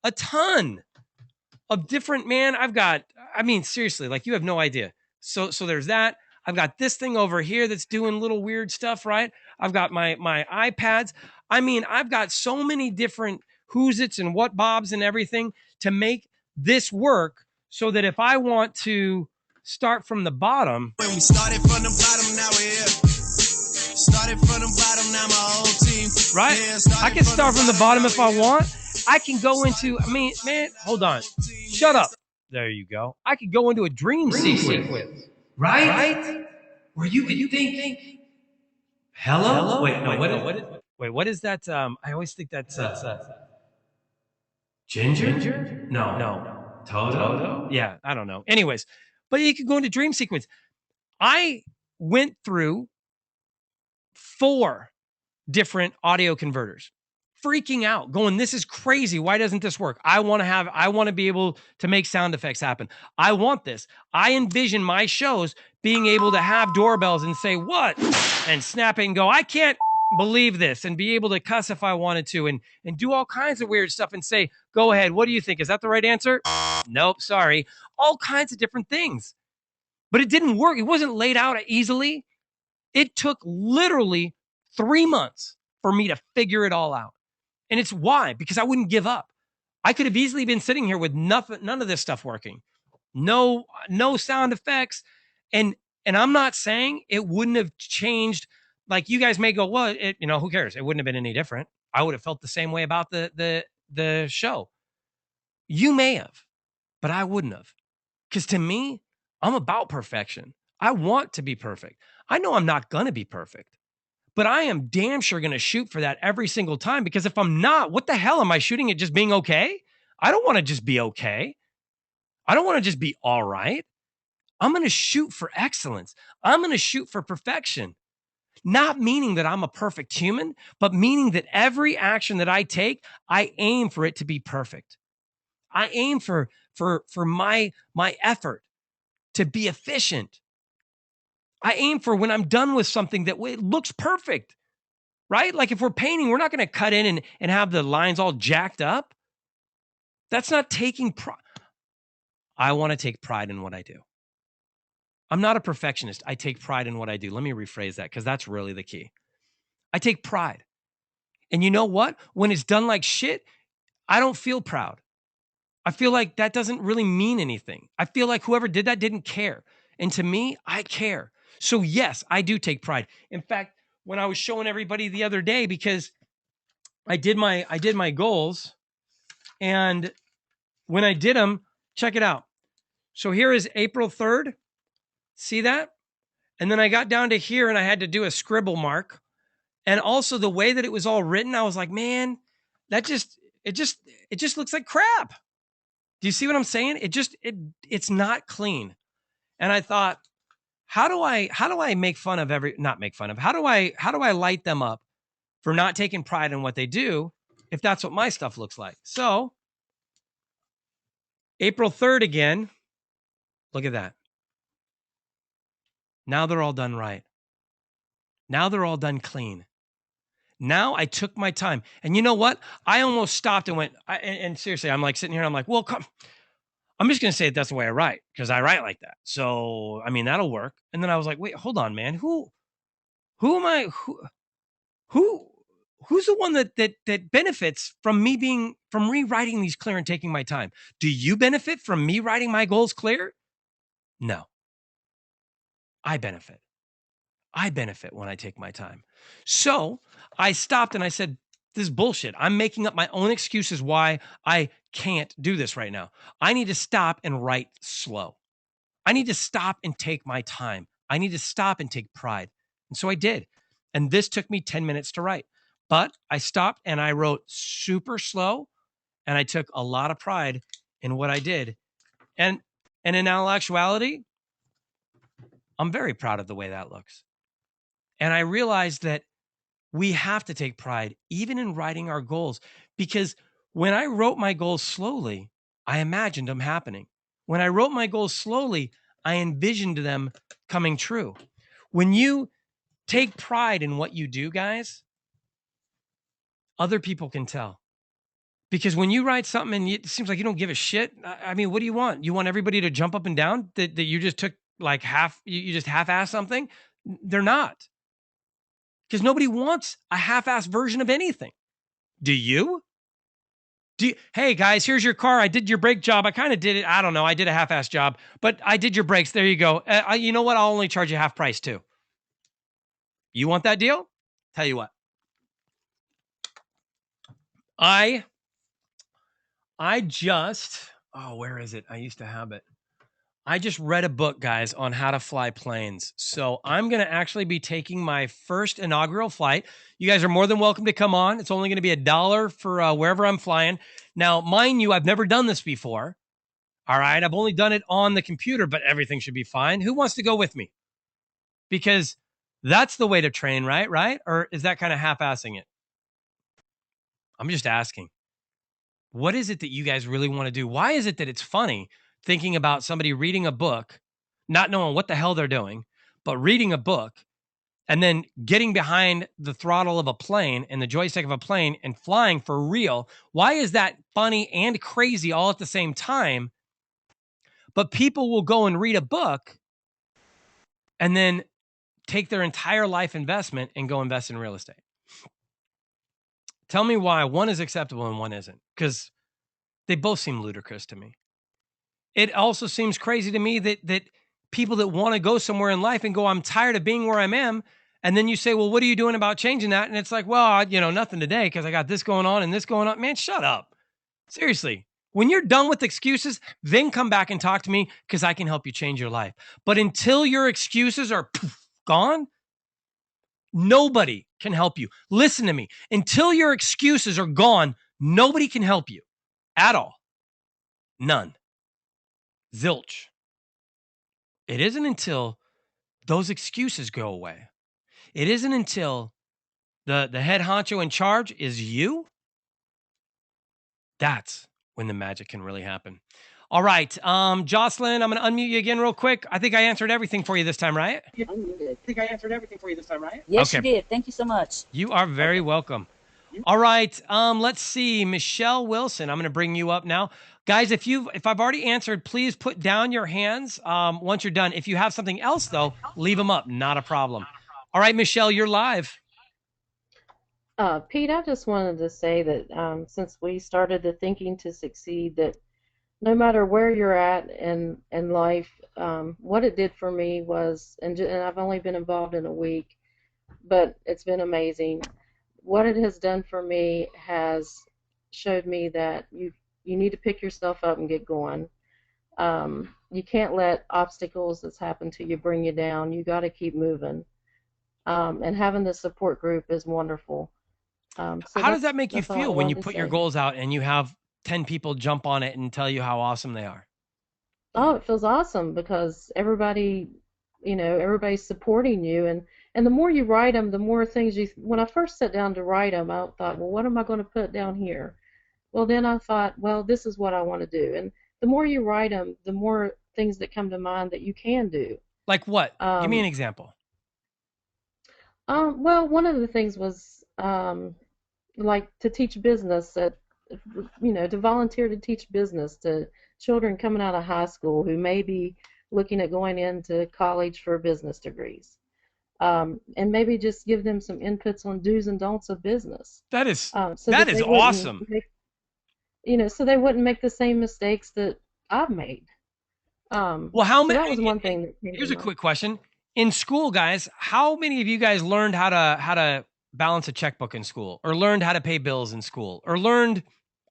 of different, man. I mean, seriously, like you have no idea. So there's that. I've got this thing over here that's doing little weird stuff, right? I've got my iPads. I mean, I've got so many different who's its and what bobs and everything to make this work so that if I want to start from the bottom. When we started from the bottom, now we're here. Started from the bottom, now my whole team. Right? I can start from the bottom if I want. I can go into, I mean, man, hold on. Shut up. There you go. I could go into a dream sequence. Right? Where you could think, hello? Wait, no, what is that? I always think that's Ginger? No. Toto? Yeah, I don't know. Anyways, but you could go into dream sequence. I went through 4 different audio converters, freaking out, going, this is crazy. Why doesn't this work? I want to be able to make sound effects happen. I want this. I envision my shows being able to have doorbells and say, what? And snap it and go, I can't believe this, and be able to cuss if I wanted to, and do all kinds of weird stuff and say, go ahead. What do you think? Is that the right answer? Nope. Sorry. All kinds of different things. But it didn't work. It wasn't laid out easily. It took literally 3 months for me to figure it all out. And it's why, because I wouldn't give up. I could have easily been sitting here with none of this stuff working. No sound effects. And I'm not saying it wouldn't have changed. Like you guys may go, well, who cares? It wouldn't have been any different. I would have felt the same way about the show. You may have, but I wouldn't have. Because to me, I'm about perfection. I want to be perfect. I know I'm not going to be perfect, but I am damn sure going to shoot for that every single time, because if I'm not, what the hell am I shooting at just being okay? I don't want to just be okay. I don't want to just be all right. I'm going to shoot for excellence. I'm going to shoot for perfection. Not meaning that I'm a perfect human, but meaning that every action that I take, I aim for it to be perfect. I aim for my effort to be efficient. I aim for when I'm done with something that it looks perfect, right? Like if we're painting, we're not going to cut in and have the lines all jacked up. That's not taking pride. I want to take pride in what I do. I'm not a perfectionist. I take pride in what I do. Let me rephrase that, because that's really the key. I take pride. And you know what? When it's done like shit, I don't feel proud. I feel like that doesn't really mean anything. I feel like whoever did that didn't care. And to me, I care. So yes, I do take pride. In fact, when I was showing everybody the other day, because I did my goals, and when I did them, check it out. So here is April 3rd. See that? And then I got down to here and I had to do a scribble mark. And also the way that it was all written, I was like, man, it just looks like crap. Do you see what I'm saying? It's not clean. And I thought, how do I make fun of how do I light them up for not taking pride in what they do if that's what my stuff looks like? So April 3rd again, look at that. Now they're all done right. Now they're all done clean. Now I took my time. And you know what? I almost stopped and went, and seriously, I'm like sitting here and I'm like, well, come. I'm just going to say it, that's the way I write, because I write like that. So, I mean, that'll work. And then I was like, wait, hold on, man. Who am I? Who's the one that benefits from from rewriting these clear and taking my time? Do you benefit from me writing my goals clear? No. I benefit. I benefit when I take my time. So I stopped and I said, this is bullshit. I'm making up my own excuses why I can't do this right now. I need to stop and write slow. I need to stop and take my time. I need to stop and take pride. And so I did. And this took me 10 minutes to write. But I stopped and I wrote super slow, and I took a lot of pride in what I did. And in all actuality, I'm very proud of the way that looks. And I realized that we have to take pride even in writing our goals, because when I wrote my goals slowly, I imagined them happening. When I wrote my goals slowly, I envisioned them coming true. When you take pride in what you do, guys, other people can tell. Because when you write something and it seems like you don't give a shit, I mean, what do you want? You want everybody to jump up and down that you just took like you just half-ass something? They're not. Because nobody wants a half-ass version of anything. Do you? Hey guys, here's your car. I did your brake job. I kind of did it. I don't know. I did a half-ass job, but I did your brakes. There you go. You know what? I'll only charge you half price too. You want that deal? Tell you what. I just, where is it? I used to have it. I just read a book, guys, on how to fly planes. So I'm going to actually be taking my first inaugural flight. You guys are more than welcome to come on. It's only going to be $1 for wherever I'm flying. Now, mind you, I've never done this before. All right. I've only done it on the computer, but everything should be fine. Who wants to go with me? Because that's the way to train, right? Right? Or is that kind of half-assing it? I'm just asking. What is it that you guys really want to do? Why is it that it's funny thinking about somebody reading a book, not knowing what the hell they're doing, but reading a book and then getting behind the throttle of a plane and the joystick of a plane and flying for real? Why is that funny and crazy all at the same time? But people will go and read a book and then take their entire life investment and go invest in real estate. Tell me why one is acceptable and one isn't, because they both seem ludicrous to me. It also seems crazy to me that people that want to go somewhere in life and go, I'm tired of being where I am. And then you say, well, what are you doing about changing that? And it's like, well, nothing today because I got this going on and this going on. Man, shut up. Seriously. When you're done with excuses, then come back and talk to me because I can help you change your life. But until your excuses are gone, nobody can help you. Listen to me. Until your excuses are gone, nobody can help you at all. None. Zilch. It isn't until those excuses go away. It isn't until the head honcho in charge is you. That's when the magic can really happen. All right. Jocelyn, I'm going to unmute you again real quick. I think I answered everything for you this time, right? Yes, Okay. you did. Thank you so much. You are very welcome. All right. Let's see. Michelle Wilson, I'm going to bring you up now. Guys, if I've already answered, please put down your hands once you're done. If you have something else, though, leave them up. Not a problem. All right, Michelle, you're live. Pete, I just wanted to say that since we started the Thinking to Succeed, that no matter where you're at in life, what it did for me was, and I've only been involved in a week, but it's been amazing. What it has done for me has showed me that you need to pick yourself up and get going. You can't let obstacles that's happened to you bring you down. You got to keep moving. And having the support group is wonderful. How does that make you feel when you put your goals out and you have 10 people jump on it and tell you how awesome they are? Oh, it feels awesome because everybody's supporting you, and the more you write them, the more things when I first sat down to write them, I thought, well, what am I going to put down here? Well, then I thought, well, this is what I want to do. And the more you write them, the more things that come to mind that you can do. Like what? Give me an example. Well, one of the things was like to teach business, to volunteer to teach business to children coming out of high school who may be looking at going into college for business degrees. And maybe just give them some inputs on do's and don'ts of business. That is awesome. So they wouldn't make the same mistakes that I've made. Well, how many? So that was one thing that came here's to a mind. quick question. In school, guys, how many of you guys learned how to balance a checkbook in school, or learned how to pay bills in school, or learned,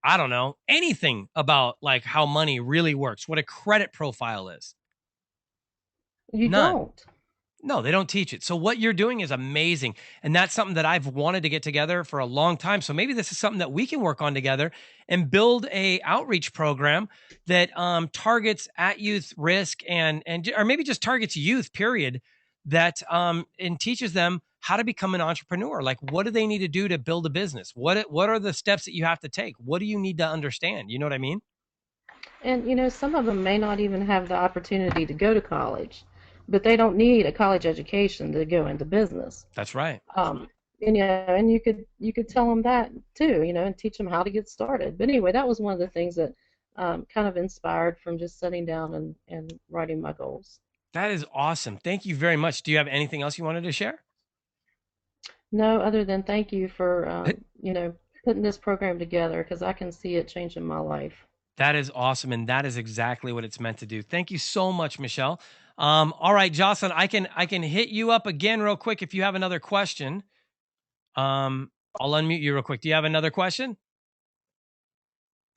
I don't know, anything about like how money really works, what a credit profile is? You None. don't. No, they don't teach it. So what you're doing is amazing. And that's something that I've wanted to get together for a long time. So maybe this is something that we can work on together and build a outreach program that targets at youth risk and or maybe just targets youth, period, that and teaches them how to become an entrepreneur. Like, what do they need to do to build a business? What are the steps that you have to take? What do you need to understand? You know what I mean? And some of them may not even have the opportunity to go to college, but they don't need a college education to go into business. That's right. And you could tell them that too, and teach them how to get started. But anyway, that was one of the things that kind of inspired from just sitting down and writing my goals. That is awesome. Thank you very much. Do you have anything else you wanted to share? No, other than thank you for putting this program together because I can see it changing my life. That is awesome, and that is exactly what it's meant to do. Thank you so much, Michelle. All right, Jocelyn, I can hit you up again real quick if you have another question. I'll unmute you real quick. Do you have another question?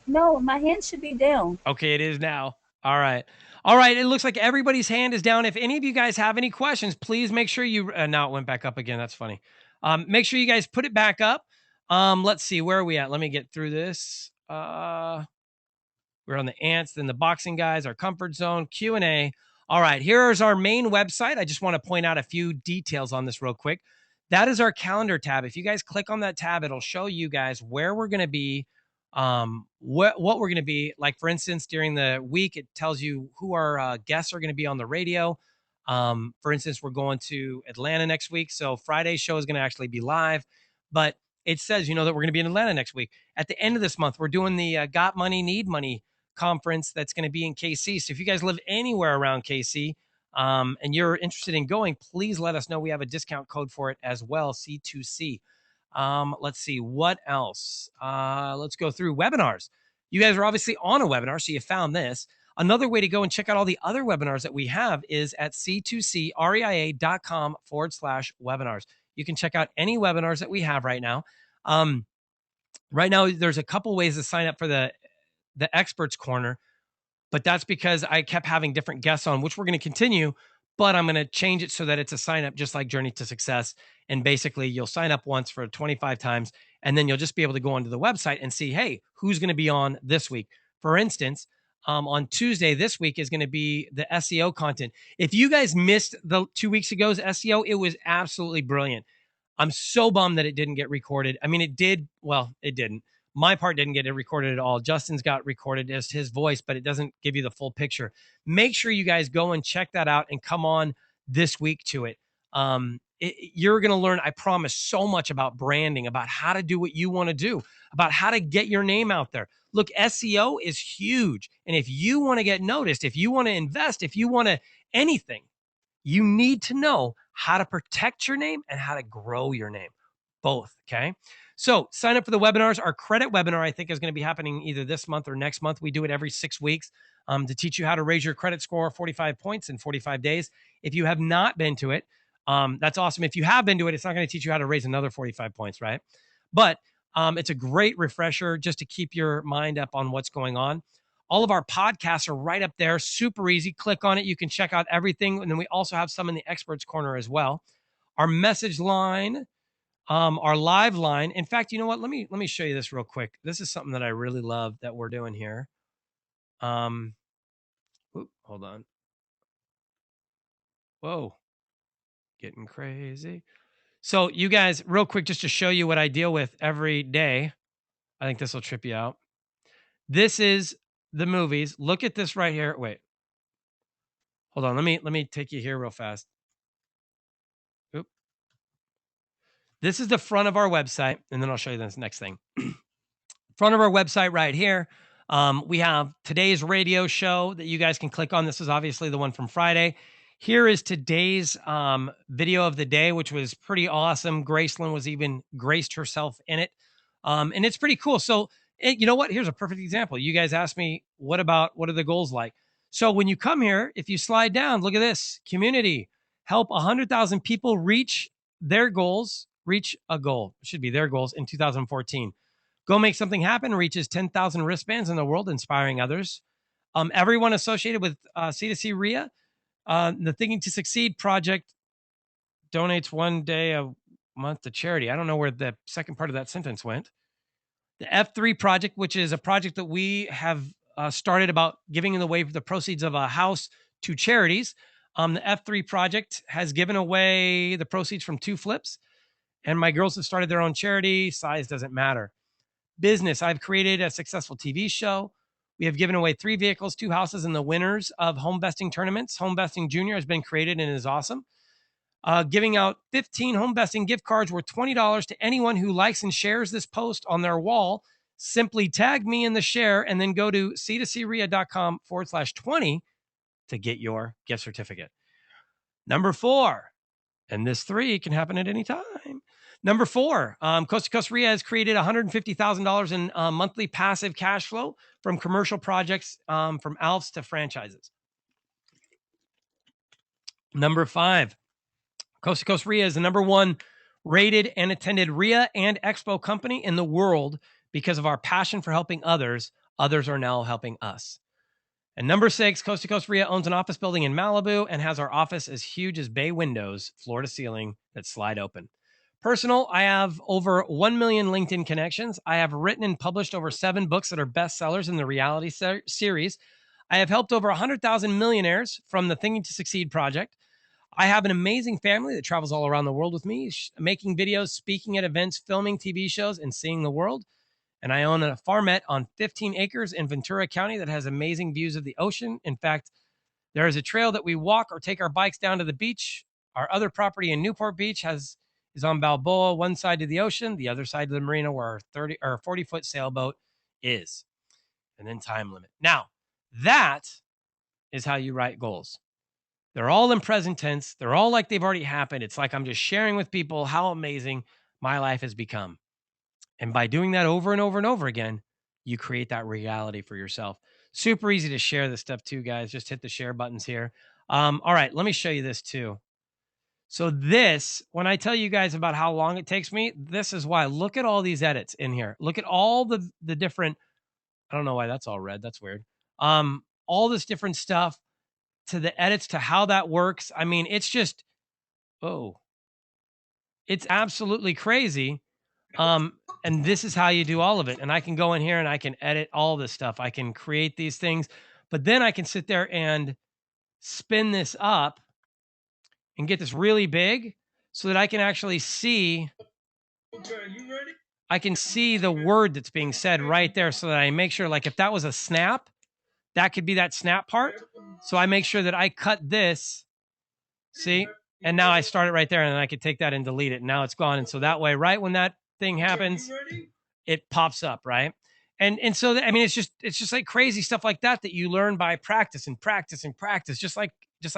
No, my hand should be down. Okay, it is now. All right. All right. It looks like everybody's hand is down. If any of you guys have any questions, please make sure you. Now it went back up again. That's funny. Make sure you guys put it back up. Let's see. Where are we at? Let me get through this. We're on the ants, then the boxing guys, our comfort zone, Q&A. All right, here's our main website. I just want to point out a few details on this real quick. That is our calendar tab. If you guys click on that tab, it'll show you guys where we're going to be, what we're going to be. Like, for instance, during the week, it tells you who our guests are going to be on the radio. For instance, we're going to Atlanta next week, so Friday's show is going to actually be live. But it says, that we're going to be in Atlanta next week. At the end of this month, we're doing the Got Money, Need Money conference that's going to be in KC. So if you guys live anywhere around KC and you're interested in going, please let us know. We have a discount code for it as well, C2C. Let's see, what else? Let's go through webinars. You guys are obviously on a webinar, so you found this. Another way to go and check out all the other webinars that we have is at c2creia.com/webinars. You can check out any webinars that we have right now. Right now, there's a couple ways to sign up for the experts corner, but that's because I kept having different guests on, which we're going to continue, but I'm going to change it so that it's a sign up just like Journey to Success. And basically you'll sign up once for 25 times, and then you'll just be able to go onto the website and see, hey, who's going to be on this week? For instance, on Tuesday this week is going to be the SEO content. If you guys missed the 2 weeks ago's SEO, it was absolutely brilliant. I'm so bummed that it didn't get recorded. I mean, it did. Well, it didn't. My part didn't get it recorded at all. Justin's got recorded as his voice, but it doesn't give you the full picture. Make sure you guys go and check that out and come on this week to it. You're going to learn, I promise, so much about branding, about how to do what you want to do, about how to get your name out there. Look, SEO is huge. And if you want to get noticed, if you want to invest, if you want to anything, you need to know how to protect your name and how to grow your name. Both, okay? So sign up for the webinars. Our credit webinar, I think, is going to be happening either this month or next month. We do it every 6 weeks to teach you how to raise your credit score 45 points in 45 days. If you have not been to it, that's awesome. If you have been to it, it's not going to teach you how to raise another 45 points, right? But it's a great refresher just to keep your mind up on what's going on. All of our podcasts are right up there, super easy. Click on it. You can check out everything. And then we also have some in the experts corner as well. Our message line, our live line. In fact, you know what? Let me show you this real quick. This is something that I really love that we're doing here. Hold on. Whoa, getting crazy. So you guys, real quick, just to show you what I deal with every day. I think this will trip you out. This is the movies. Look at this right here. Wait, hold on. Let me take you here real fast. Oop. This is the front of our website, and then I'll show you this next thing. Front of our website right here. We have today's radio show that you guys can click on. This is obviously the one from Friday. Here is today's video of the day, which was pretty awesome. Graceland was even graced herself in it. And it's pretty cool. So, you know what? Here's a perfect example. You guys asked me, what are the goals like? So when you come here, if you slide down, look at this. Community, help 100,000 people reach their goals, reach a goal. It should be their goals in 2014. Go Make Something Happen reaches 10,000 wristbands in the world, inspiring others. Everyone associated with C2C RIA, the Thinking to Succeed project donates 1 day a month to charity. I don't know where the second part of that sentence went. The F3 project, which is a project that we have started about giving away the proceeds of a house to charities. The F3 project has given away the proceeds from 2 flips, and my girls have started their own charity. Size doesn't matter. Business, I've created a successful TV show. We have given away 3 vehicles, 2 houses, and the winners of home besting tournaments. Home Besting Junior has been created and is awesome. Giving out 15 home besting gift cards worth $20 to anyone who likes and shares this post on their wall. Simply tag me in the share and then go to c2cria.com/20 to get your gift certificate. Number 4, and this 3 can happen at any time. Number 4, Coast to Coast RIA has created $150,000 in monthly passive cash flow from commercial projects, from ALFs to franchises. Number 5, Coast to Coast RIA is the number 1 rated and attended RIA and Expo company in the world because of our passion for helping others. Others are now helping us. And number 6, Coast to Coast RIA owns an office building in Malibu and has our office as huge as bay windows, floor to ceiling, that slide open. Personal, I have over 1 million LinkedIn connections. I have written and published over 7 books that are bestsellers in the reality series. I have helped over 100,000 millionaires from the Thinking to Succeed project. I have an amazing family that travels all around the world with me, making videos, speaking at events, filming TV shows, and seeing the world. And I own a farmette on 15 acres in Ventura County that has amazing views of the ocean. In fact, there is a trail that we walk or take our bikes down to the beach. Our other property in Newport Beach is on Balboa, one side to the ocean, the other side to the marina where our 30 or 40-foot sailboat is. And then time limit. Now, that is how you write goals. They're all in present tense. They're all like they've already happened. It's like I'm just sharing with people how amazing my life has become. And by doing that over and over and over again, you create that reality for yourself. Super easy to share this stuff too, guys. Just hit the share buttons here. All right, let me show you this too. So this, when I tell you guys about how long it takes me, this is why. Look at all these edits in here. Look at all the different, I don't know why that's all red. That's weird. All this different stuff to the edits to how that works. I mean, it's just, it's absolutely crazy. And this is how you do all of it. And I can go in here and I can edit all this stuff. I can create these things, but then I can sit there and spin this up and get this really big so that I can actually see. Okay, you ready? I can see the word that's being said right there so that I make sure, like if that was a snap, that could be that snap part. So I make sure that I cut this, see? And now I start it right there and then I could take that and delete it. And now it's gone. And so that way, right when that thing happens, it pops up, right? And so, I mean, it's just like crazy stuff like that you learn by practice and practice and practice. Just like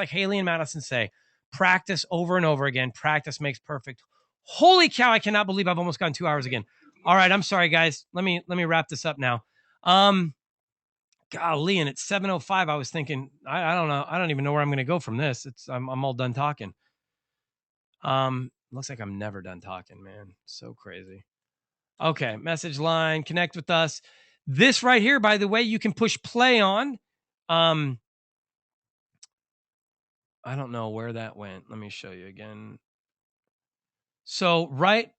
Haley and Madison say, practice over and over again. Practice makes perfect. Holy cow, I cannot believe I've almost gone 2 hours again. All right, I'm sorry, guys. Let me wrap this up now. Golly, and it's 7:05. I was thinking, I don't know. I don't even know where I'm going to go from this. I'm all done talking. Looks like I'm never done talking, man. So crazy. Okay, message line, connect with us. This right here, by the way, you can push play on. I don't know where that went. Let me show you again. So right,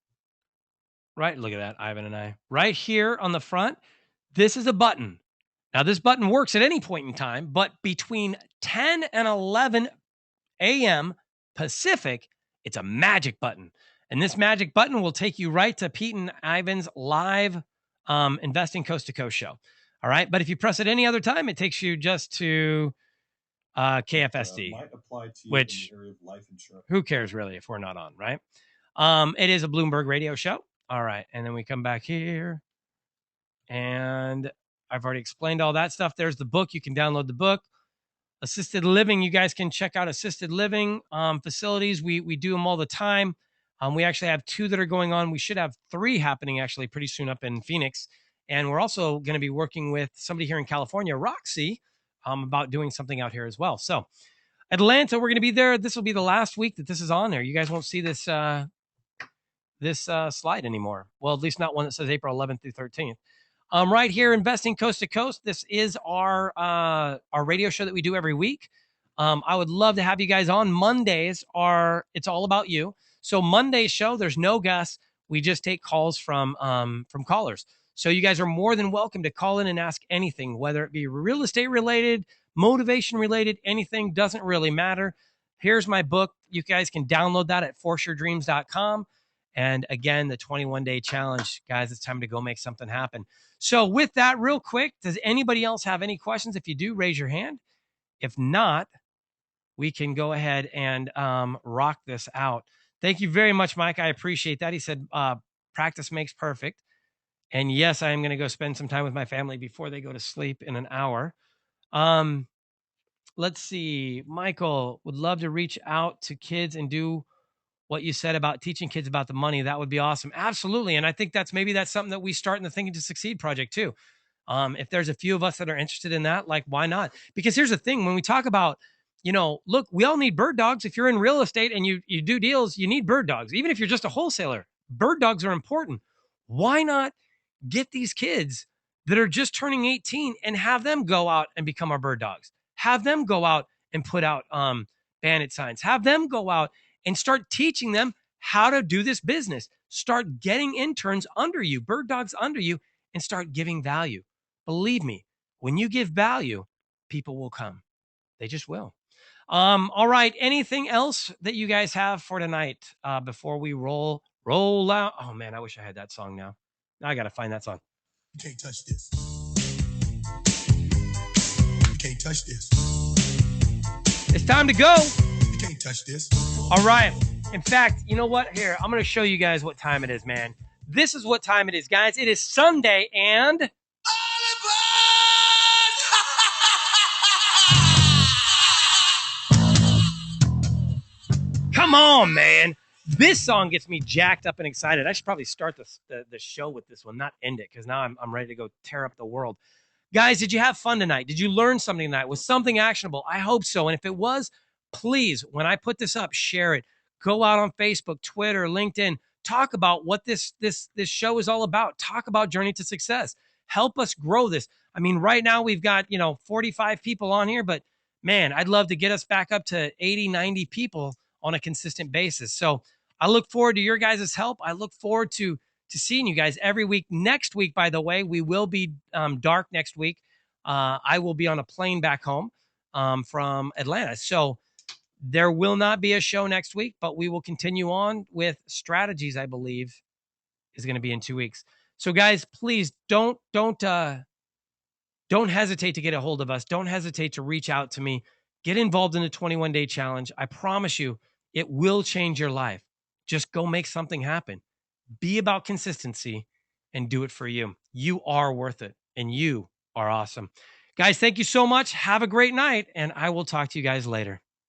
look at that, Ivan and I. Right here on the front, this is a button. Now, this button works at any point in time, but between 10 and 11 a.m. Pacific, it's a magic button. And this magic button will take you right to Pete and Ivan's live Investing Coast to Coast show. All right. But if you press it any other time, it takes you just to KFSD, which who cares really if we're not on, right? It is a Bloomberg radio show. All right. And then we come back here and I've already explained all that stuff. There's the book. You can download the book. Assisted living. You guys can check out assisted living facilities. We do them all the time. We actually have 2 that are going on. We should have 3 happening actually pretty soon up in Phoenix. And we're also going to be working with somebody here in California, Roxy, about doing something out here as well. So Atlanta, we're going to be there. This will be the last week that this is on there. You guys won't see this slide anymore. Well, at least not one that says April 11th through 13th. Right here, Investing Coast to Coast. This is our radio show that we do every week. I would love to have you guys on. Mondays it's all about you. So Monday's show, there's no guests. We just take calls from callers. So you guys are more than welcome to call in and ask anything, whether it be real estate related, motivation related, anything, doesn't really matter. Here's my book. You guys can download that at forceyourdreams.com. And again, the 21-day challenge, guys, it's time to go make something happen. So with that, real quick, does anybody else have any questions? If you do, raise your hand. If not, we can go ahead and rock this out. Thank you very much, Mike. I appreciate that. He said, practice makes perfect. And yes, I am going to go spend some time with my family before they go to sleep in an hour. Let's see. Michael would love to reach out to kids and do what you said about teaching kids about the money. That would be awesome. Absolutely. And I think that's something that we start in the Thinking to Succeed project too. If there's a few of us that are interested in that, like, why not? Because here's the thing, when we talk about, look, we all need bird dogs. If you're in real estate and you do deals, you need bird dogs. Even if you're just a wholesaler, bird dogs are important. Why not get these kids that are just turning 18 and have them go out and become our bird dogs? Have them go out and put out bandit signs. Have them go out and start teaching them how to do this business. Start getting interns under you, bird dogs under you, and start giving value. Believe me, when you give value, people will come. They just will. All right. Anything else that you guys have for tonight before we roll out? Oh man, I wish I had that song now. Now I got to find that song. You can't touch this. You can't touch this. It's time to go. You can't touch this. All right. In fact, you know what? Here, I'm going to show you guys what time it is, man. This is what time it is, guys. It is Sunday and... Come on, man. This song gets me jacked up and excited. I should probably start the show with this one, not end it, because now I'm ready to go tear up the world. Guys, did you have fun tonight? Did you learn something tonight? Was something actionable? I hope so. And if it was, please, when I put this up, share it. Go out on Facebook, Twitter, LinkedIn. Talk about what this show is all about. Talk about Journey to Success. Help us grow this. I mean, right now we've got, 45 people on here, but man, I'd love to get us back up to 80, 90 people on a consistent basis. So I look forward to your guys' help. I look forward to seeing you guys every week. Next week, by the way, we will be dark next week. I will be on a plane back home from Atlanta. So there will not be a show next week, but we will continue on with strategies, I believe, is going to be in 2 weeks. So guys, please don't hesitate to get a hold of us. Don't hesitate to reach out to me. Get involved in the 21-day challenge. I promise you, it will change your life. Just go make something happen. Be about consistency and do it for you. You are worth it, and you are awesome. Guys, thank you so much. Have a great night, and I will talk to you guys later.